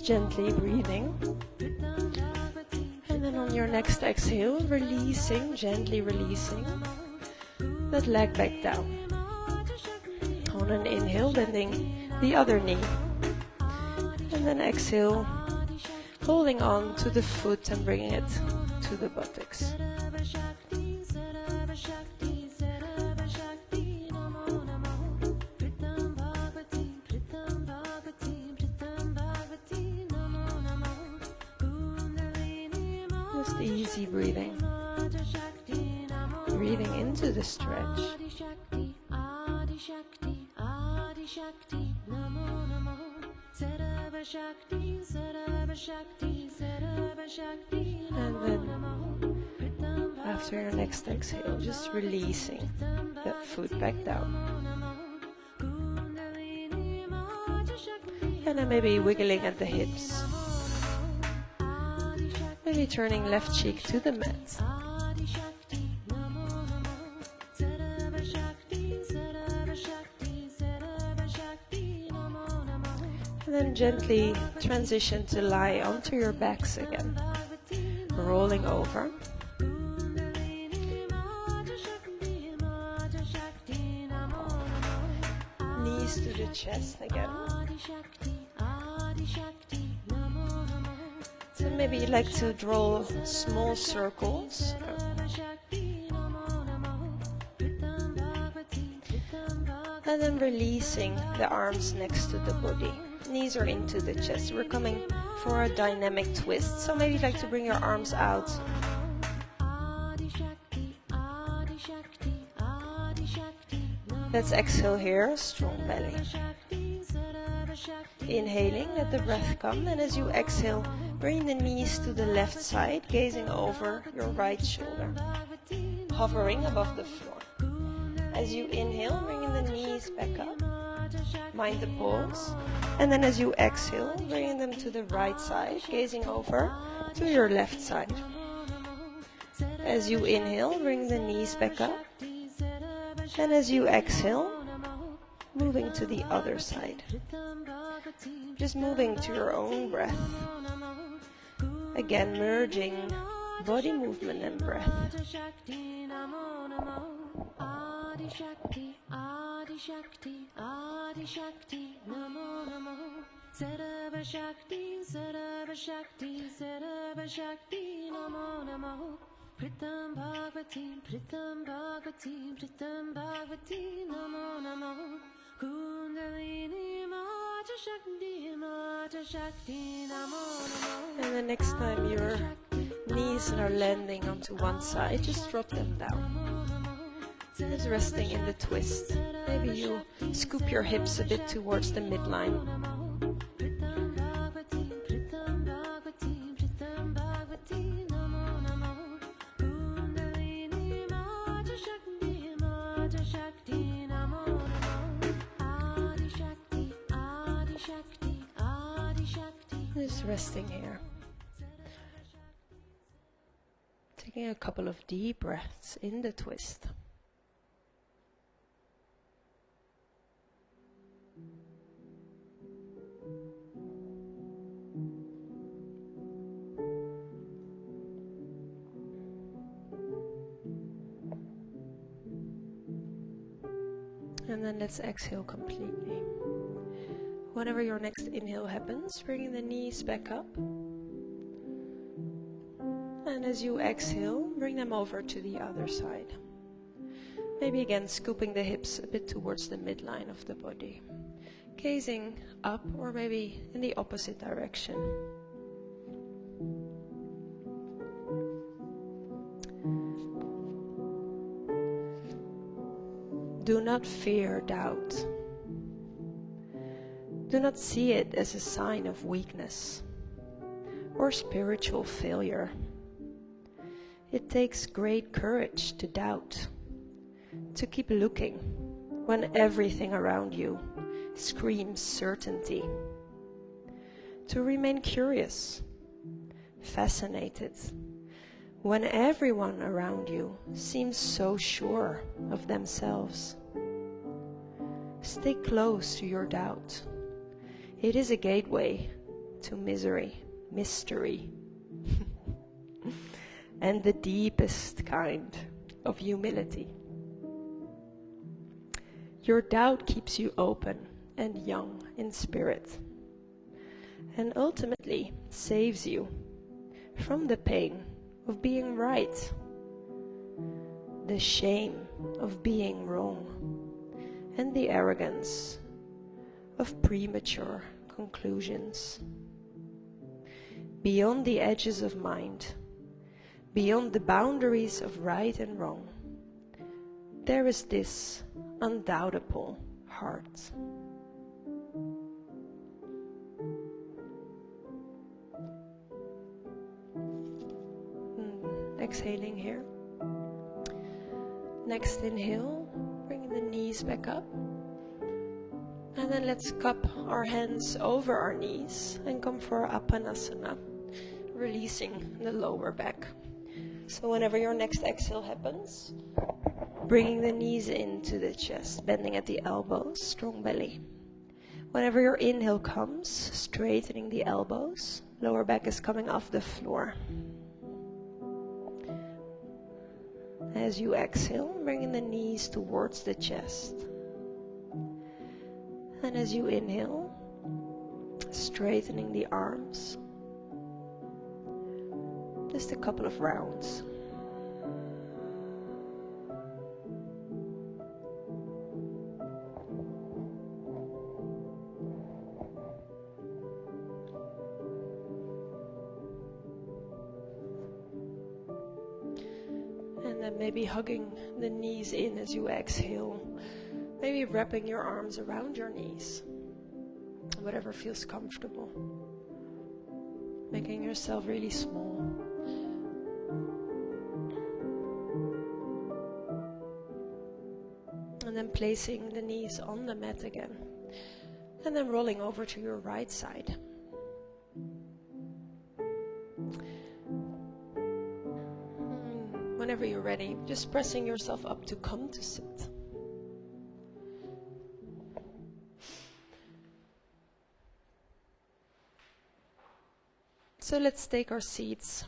Just gently breathing. And then on your next exhale, releasing, gently releasing that leg back down. On an inhale, bending the other knee. And then exhale, holding on to the foot and bringing it to the buttocks. Just easy breathing. Breathing into the stretch. And then after your next exhale, just releasing that foot back down. And then maybe wiggling at the hips. Maybe turning left cheek to the mat. And then gently transition to lie onto your backs again, rolling over. Knees to the chest again. So maybe you'd like to draw small circles. And then releasing the arms next to the body. Knees are into the chest. We're coming for a dynamic twist. So maybe you'd like to bring your arms out. Let's exhale here, strong belly. Inhaling, let the breath come. And as you exhale, bring the knees to the left side, gazing over your right shoulder. Hovering above the floor. As you inhale, bringing the knees back up. Mind the pause. And then as you exhale, bringing them to the right side, gazing over to your left side. As you inhale, bring the knees back up. And as you exhale, moving to the other side. Just moving to your own breath. Again, merging body movement and breath. Pritam Bhagavatim, Pritam Bhagavatim, Pritam Bhagavatim, Namo Namo. Kundalini Mata Shakti, Mata Shakti, Namo Namo. And the next time your knees are landing onto one side, just drop them down. Just resting in the twist. Maybe you scoop your hips a bit towards the midline. Just resting here. Taking a couple of deep breaths in the twist. And then let's exhale completely. Whenever your next inhale happens, bringing the knees back up. And as you exhale, bring them over to the other side. Maybe again scooping the hips a bit towards the midline of the body. Gazing up or maybe in the opposite direction. Do not fear doubt. Do not see it as a sign of weakness or spiritual failure. It takes great courage to doubt, to keep looking when everything around you screams certainty, to remain curious, fascinated, when everyone around you seems so sure of themselves. Stay close to your doubt. It is a gateway to misery, mystery, and the deepest kind of humility. Your doubt keeps you open and young in spirit, and ultimately saves you from the pain of being right, the shame of being wrong, and the arrogance of premature conclusions. Beyond the edges of mind, beyond the boundaries of right and wrong, there is this undoubtable heart. Exhaling here. Next inhale, bring the knees back up. And then let's cup our hands over our knees and come for Apanasana, releasing the lower back. So whenever your next exhale happens, bringing the knees into the chest, bending at the elbows, strong belly. Whenever your inhale comes, straightening the elbows, lower back is coming off the floor. As you exhale, bringing the knees towards the chest. And as you inhale, straightening the arms. Just a couple of rounds. And then maybe hugging the knees in as you exhale. Maybe wrapping your arms around your knees. Whatever feels comfortable. Making yourself really small. And then placing the knees on the mat again. And then rolling over to your right side. Whenever you're ready, just pressing yourself up to come to sit. So let's take our seats.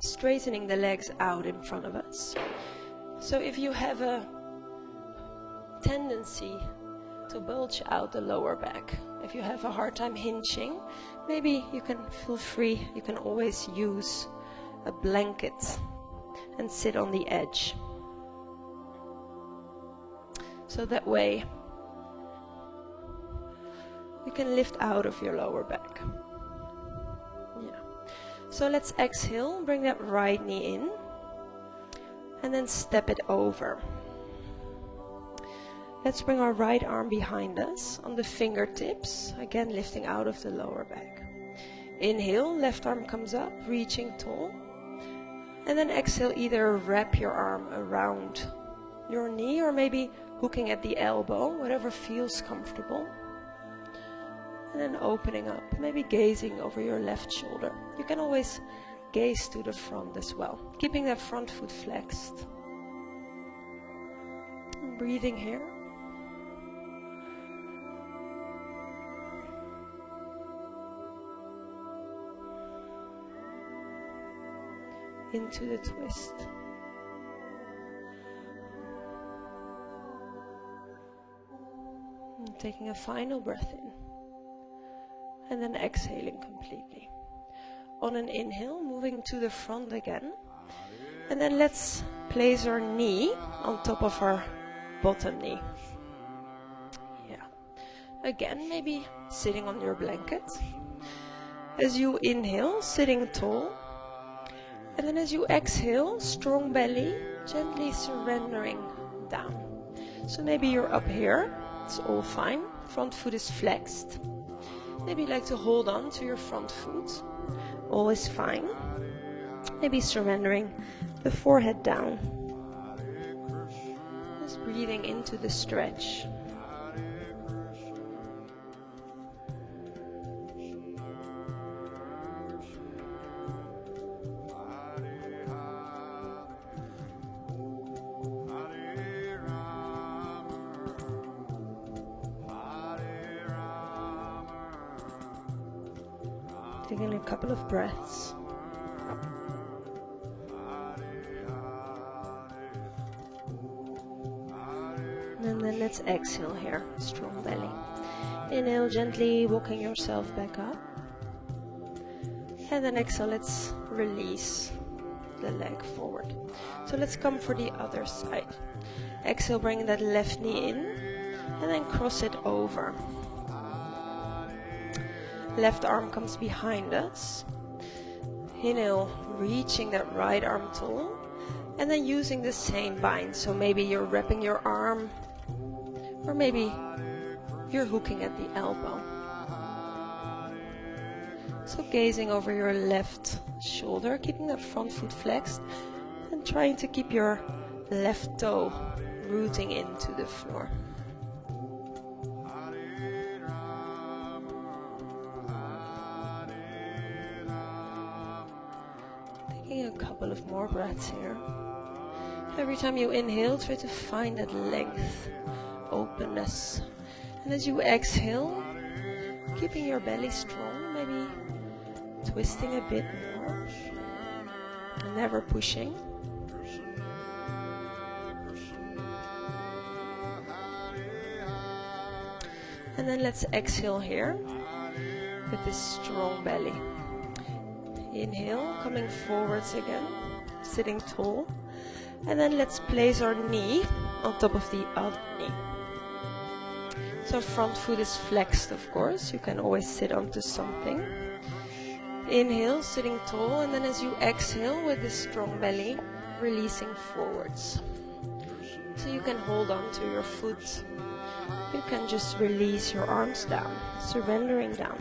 Straightening the legs out in front of us. So if you have a tendency to bulge out the lower back, if you have a hard time hinging, maybe you can feel free. You can always use a blanket and sit on the edge. So that way you can lift out of your lower back. Yeah. So let's exhale, bring that right knee in, and then step it over. Let's bring our right arm behind us on the fingertips, again lifting out of the lower back. Inhale, left arm comes up, reaching tall. And then exhale, either wrap your arm around your knee or maybe hooking at the elbow, whatever feels comfortable. And then opening up, maybe gazing over your left shoulder. You can always gaze to the front as well, keeping that front foot flexed. And breathing here. Into the twist. And taking a final breath in. And then exhaling completely. On an inhale, moving to the front again. And then let's place our knee on top of our bottom knee. Yeah. Again, maybe sitting on your blanket. As you inhale, sitting tall. And then as you exhale, strong belly, gently surrendering down. So maybe you're up here, it's all fine. Front foot is flexed. Maybe you like to hold on to your front foot, all is fine. Maybe surrendering the forehead down. Just breathing into the stretch. Taking a couple of breaths. And then let's exhale here, strong belly. Inhale, gently walking yourself back up. And then exhale, let's release the leg forward. So let's come for the other side. Exhale, bring that left knee in and then cross it over. Left arm comes behind us. Inhale, reaching that right arm tall. And then using the same bind. So maybe you're wrapping your arm, or maybe you're hooking at the elbow. So gazing over your left shoulder, keeping that front foot flexed, and trying to keep your left toe rooting into the floor. Taking a couple of more breaths here. Every time you inhale, try to find that length, openness. And as you exhale, keeping your belly strong, maybe twisting a bit more, and never pushing. And then let's exhale here with this strong belly. Inhale, coming forwards again, sitting tall. And then let's place our knee on top of the other knee. So front foot is flexed, of course. You can always sit onto something. Inhale, sitting tall, and then as you exhale with this strong belly, releasing forwards. So you can hold on to your foot. You can just release your arms down, surrendering down.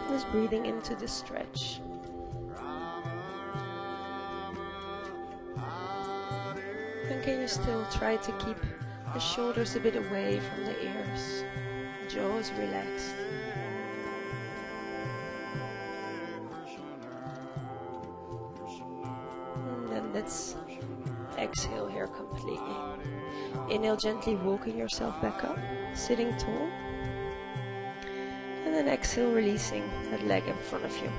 Just breathing into the stretch. And can you still try to keep the shoulders a bit away from the ears? Jaws relaxed. And then let's exhale here completely. Inhale, gently walking yourself back up, sitting tall. And then exhale, releasing that leg in front of you.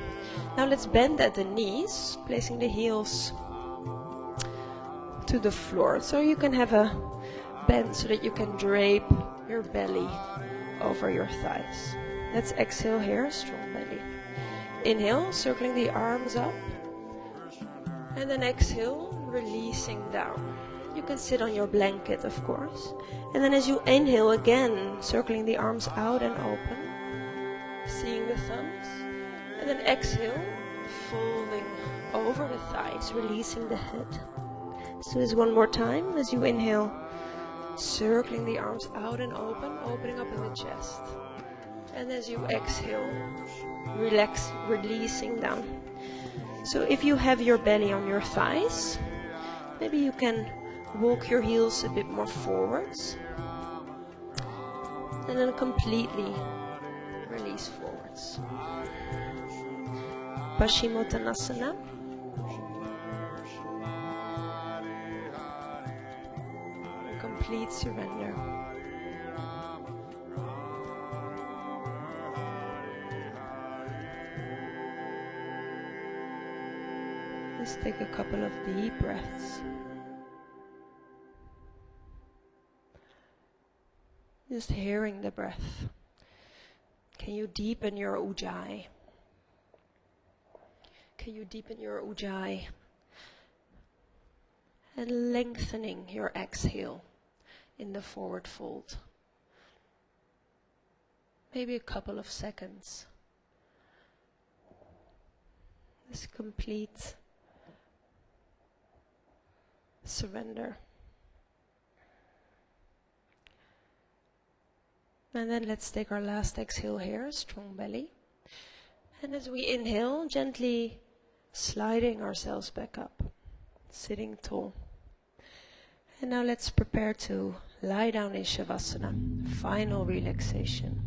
Now let's bend at the knees, placing the heels to the floor. So you can have a bend so that you can drape your belly over your thighs. Let's exhale here, strong belly. Inhale, circling the arms up. And then exhale, releasing down. You can sit on your blanket, of course. And then as you inhale again, circling the arms out and open. Seeing the thumbs, and then exhale, folding over the thighs, releasing the head. So this one more time. As you inhale, circling the arms out and open, opening up in the chest. And as you exhale, relax, releasing down. So if you have your belly on your thighs, maybe you can walk your heels a bit more forwards, and then completely release forwards. Paschimottanasana. Complete surrender. Let's take a couple of deep breaths. Just hearing the breath. Can you deepen your ujjayi? Can you deepen your ujjayi? And lengthening your exhale in the forward fold. Maybe a couple of seconds. This complete surrender. And then let's take our last exhale here, strong belly. And as we inhale, gently sliding ourselves back up, sitting tall. And now let's prepare to lie down in Shavasana, final relaxation.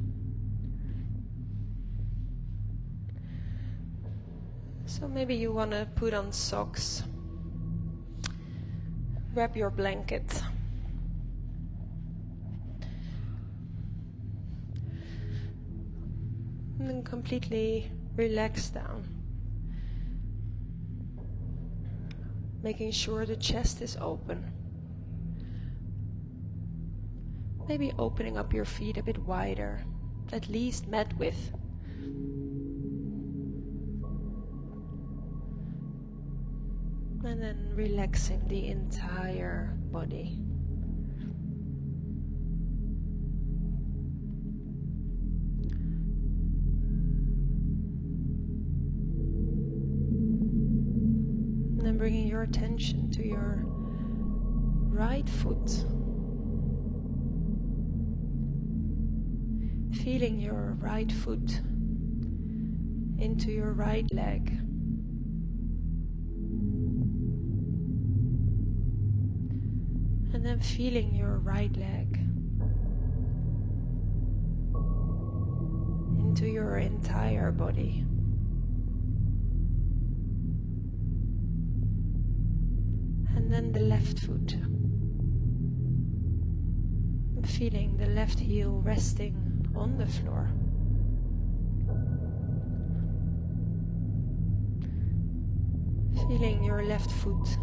So maybe you want to put on socks, wrap your blanket. And then completely relax down. Making sure the chest is open. Maybe opening up your feet a bit wider, at least mat width. And then relaxing the entire body. And then bringing your attention to your right foot. Feeling your right foot into your right leg. And then feeling your right leg into your entire body. And then the left foot. Feeling the left heel resting on the floor. Feeling your left foot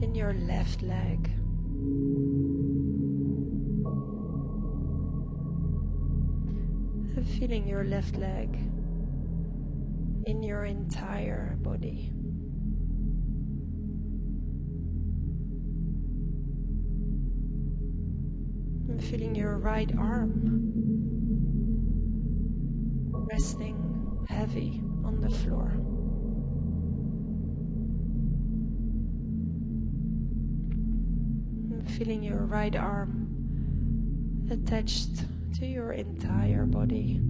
in your left leg. And feeling your left leg in your entire body. And feeling your right arm resting heavy on the floor. And feeling your right arm attached to your entire body.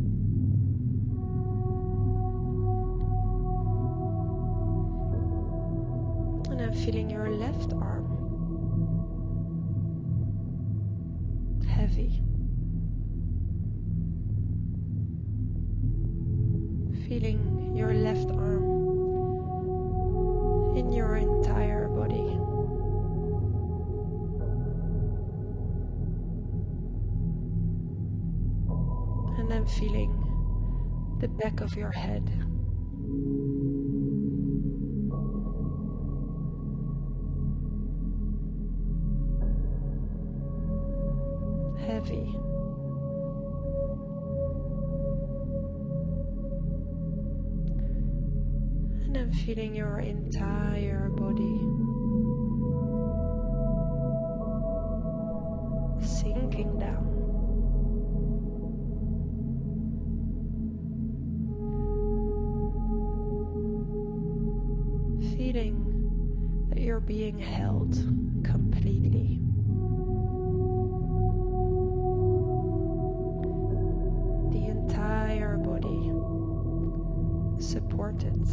And then feeling your left arm heavy. Feeling your left arm in your entire body. And then feeling the back of your head. Heavy. And then feeling your entire body sinking down. Feeling that you're being held completely. The entire body supported.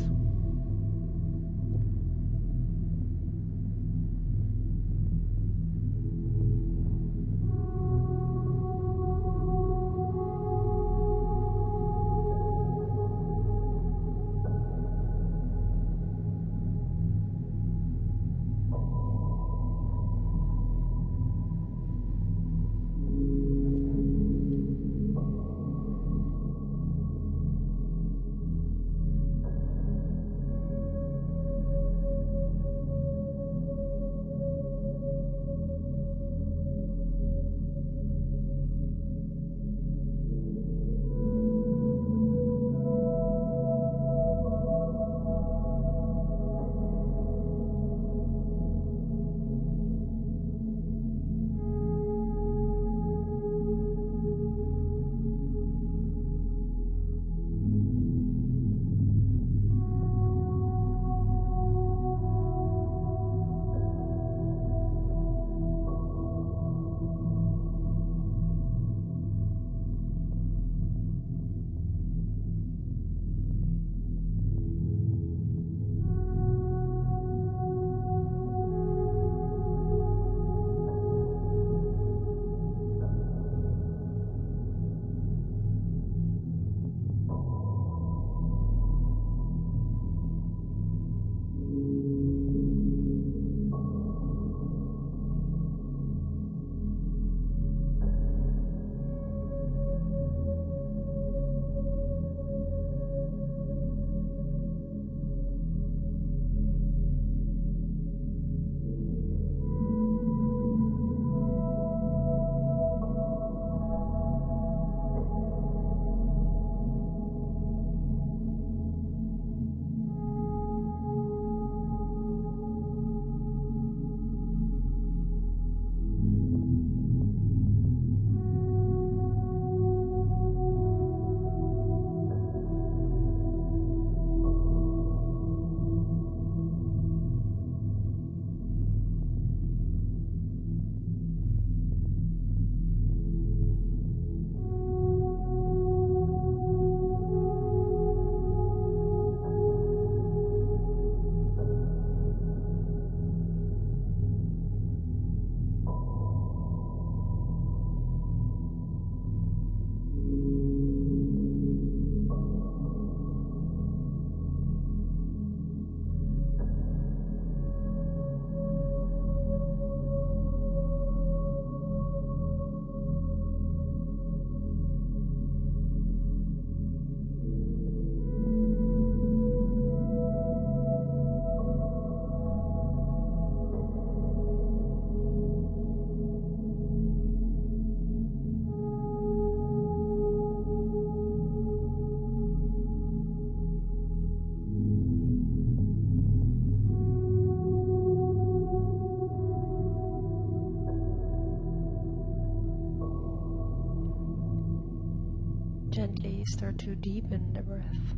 Gently start to deepen the breath.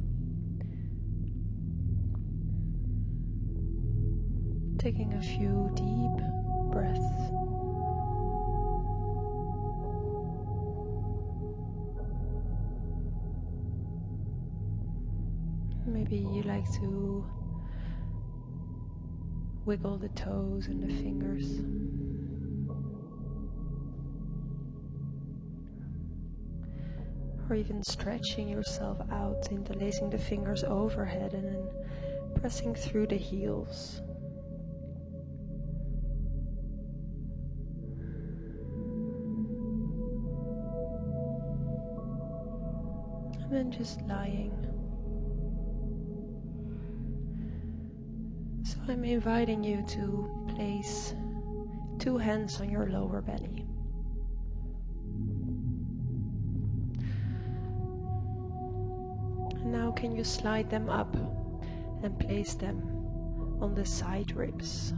Taking a few deep breaths. Maybe you like to wiggle the toes and the fingers. Or even stretching yourself out, interlacing the fingers overhead and then pressing through the heels. And then just lying. So I'm inviting you to place 2 hands on your lower belly. And now can you slide them up and place them on the side ribs?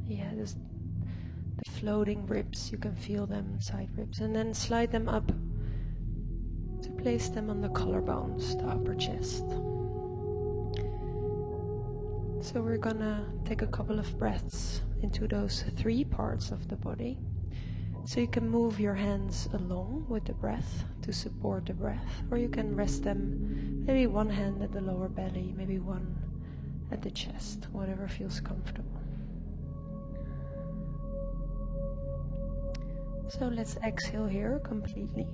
Yeah, the floating ribs, you can feel them, side ribs. And then slide them up to place them on the collarbones, the upper chest. So we're gonna take a couple of breaths into those 3 parts of the body. So you can move your hands along with the breath to support the breath, or you can rest them, maybe one hand at the lower belly, maybe one at the chest, whatever feels comfortable. So let's exhale here completely.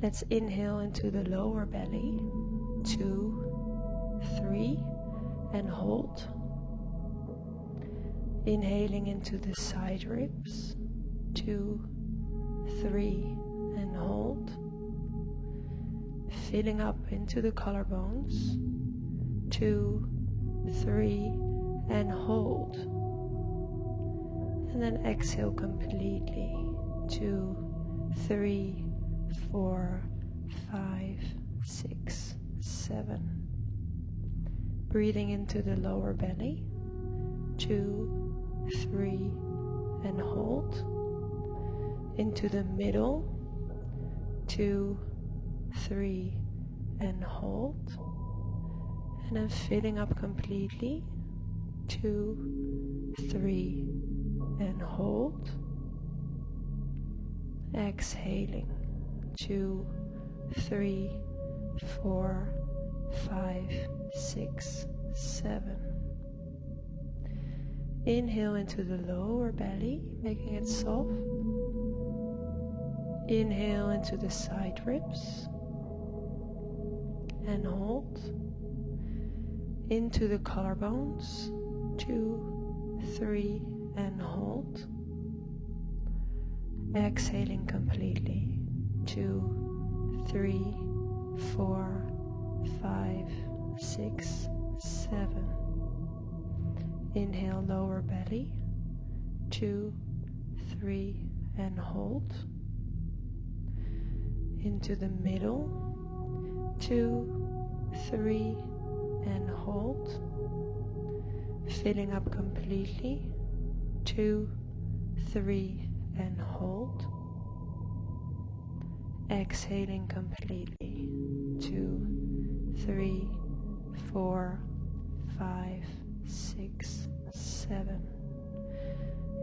Let's inhale into the lower belly, 2, 3, and hold. Inhaling into the side ribs, 2, 3, and hold. Filling up into the collarbones, 2, 3, and hold. And then exhale completely, 2, 3, 4, 5, 6, 7. Breathing into the lower belly, 2, 3, and hold. Into the middle, 2, 3, and hold. And then filling up completely, 2, 3, and hold. Exhaling, 2, 3, 4, 5, 6, 7. Inhale into the lower belly, making it soft. Inhale into the side ribs and hold. Into the collarbones, 2, 3, and hold. Exhaling completely, 2, 3, 4, 5, 6, 7. Inhale, lower belly, 2, 3, and hold. Into the middle, 2, 3, and hold. Filling up completely, 2, 3, and hold. Exhaling completely, 2, 3, 4, 5, 6, 7.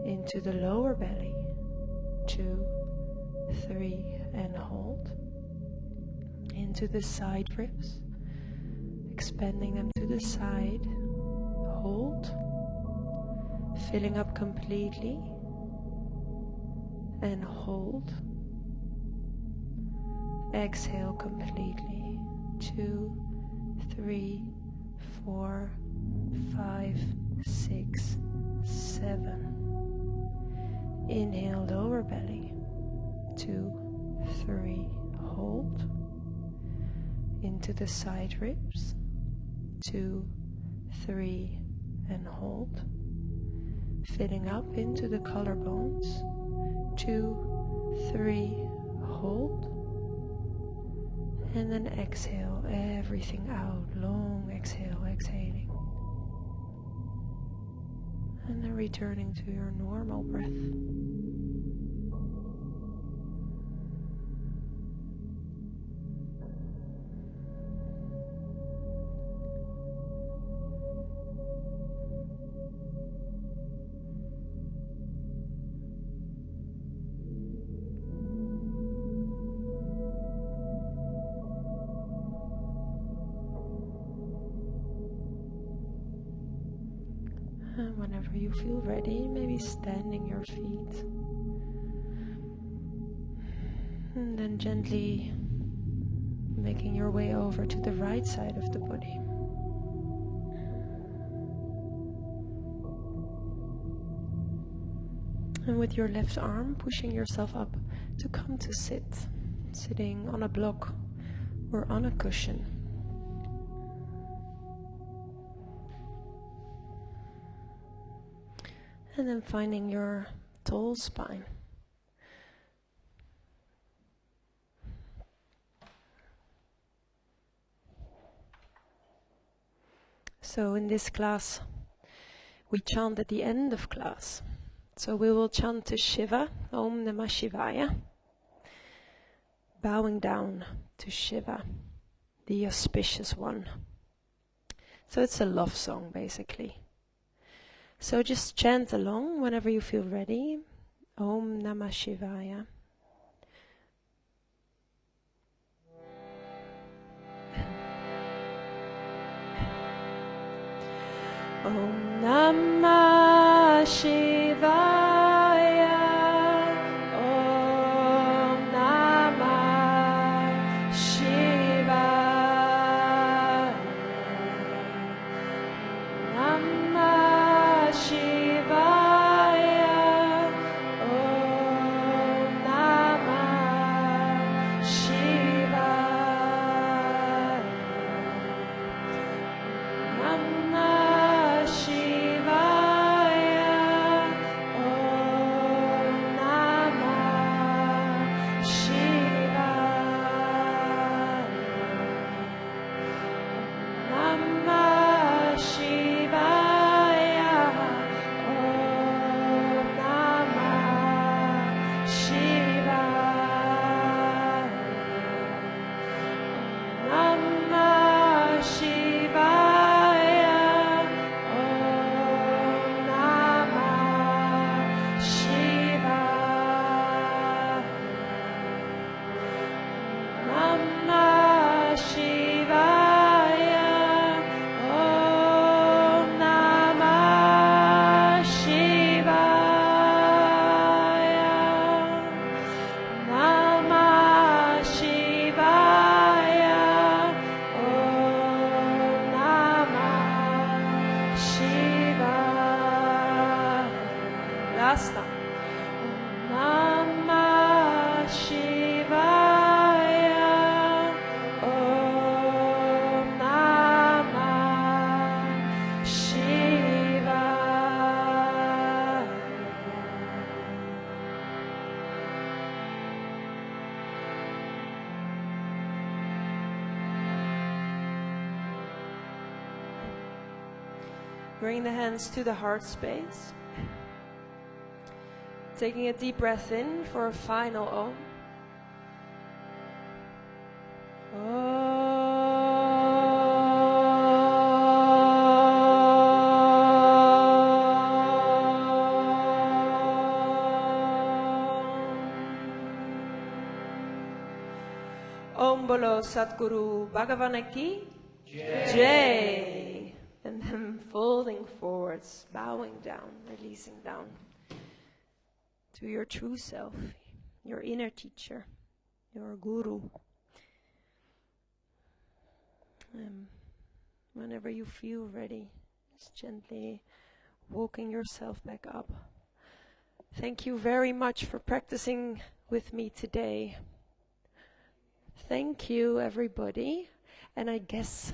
Into the lower belly, 2, 3, and hold. Into the side ribs, expanding them to the side, hold. Filling up completely and hold. Exhale completely, 2, 3, 4, 5, 6, 7. Inhale, lower belly, 2, 3, hold. Into the side ribs, 2, 3, and hold. Filling up into the collarbones, 2, 3, hold. And then exhale everything out, long exhale, exhaling. And then returning to your normal breath. whenever you feel ready, maybe standing your feet. And then gently making your way over to the right side of the body. And with your left arm, pushing yourself up to come to sit, sitting on a block or on a cushion. And then finding your tall spine. So in this class, we chant at the end of class. So we will chant to Shiva, Om Namah Shivaya, bowing down to Shiva, the auspicious one. So it's a love song, basically. So just chant along whenever you feel ready. Om Namah Shivaya. Om Namah Shivaya. Om Namah Shivaya. Namah Shivaya. Om Namah Shivaya. Namah Shivaya. Om Namah Shivaya. Namah Shivaya. Om Namah Shivaya. Namah Shivaya. Om Namah Shivaya. Namah Shivaya. Om Namah Shivaya. Namah Shivaya. Om Namah Shivaya. Last time. Namah Shivaya. Om Namah Shivaya. Bring the hands to the heart space. Taking a deep breath in for a final Om. Om Bolo Satguru Bhagavan Ki Jai. And then folding forwards, bowing down, releasing down to your true self, your inner teacher, your guru. Whenever you feel ready, just gently walking yourself back up. Thank you very much for practicing with me today. Thank you, everybody. And I guess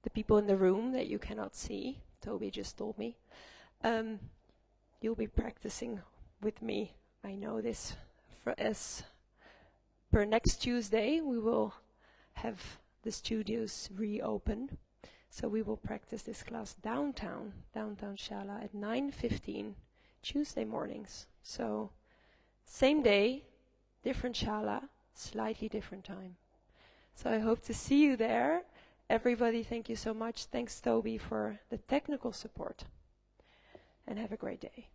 the people in the room that you cannot see, Toby just told me, you'll be practicing with me. I know this. As per next Tuesday, we will have the studios reopened. So we will practice this class downtown Shala at 9:15 Tuesday mornings. So same day, different Shala, slightly different time. So I hope to see you there. Everybody, thank you so much. Thanks, Toby, for the technical support. And have a great day.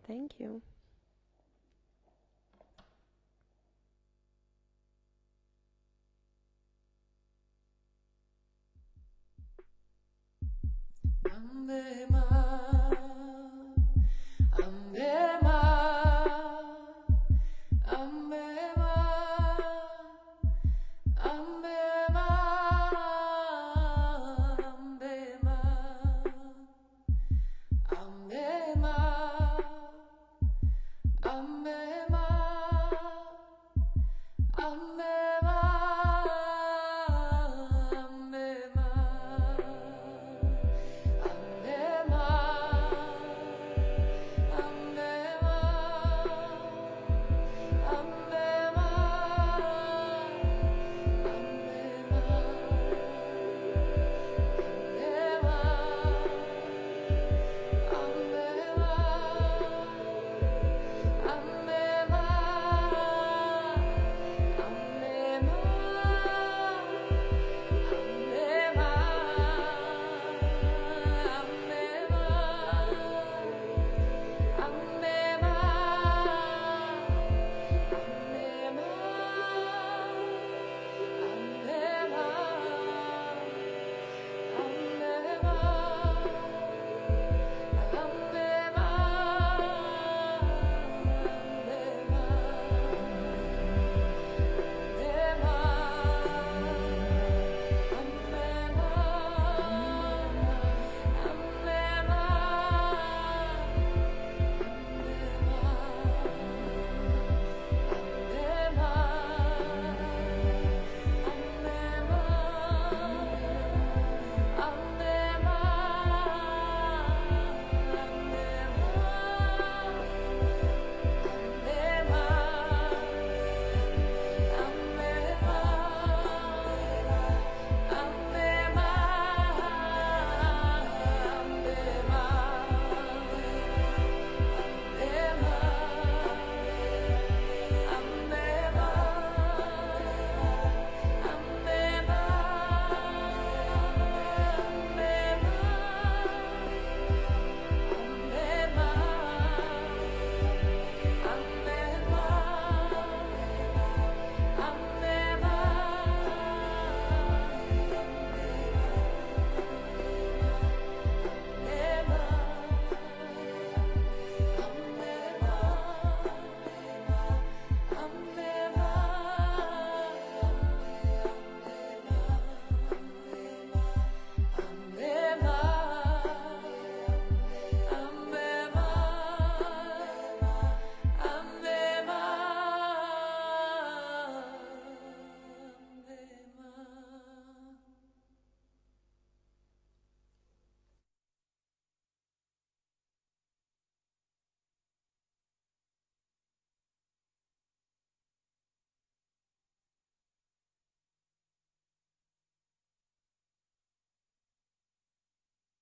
Thank you. Om Ambe Ma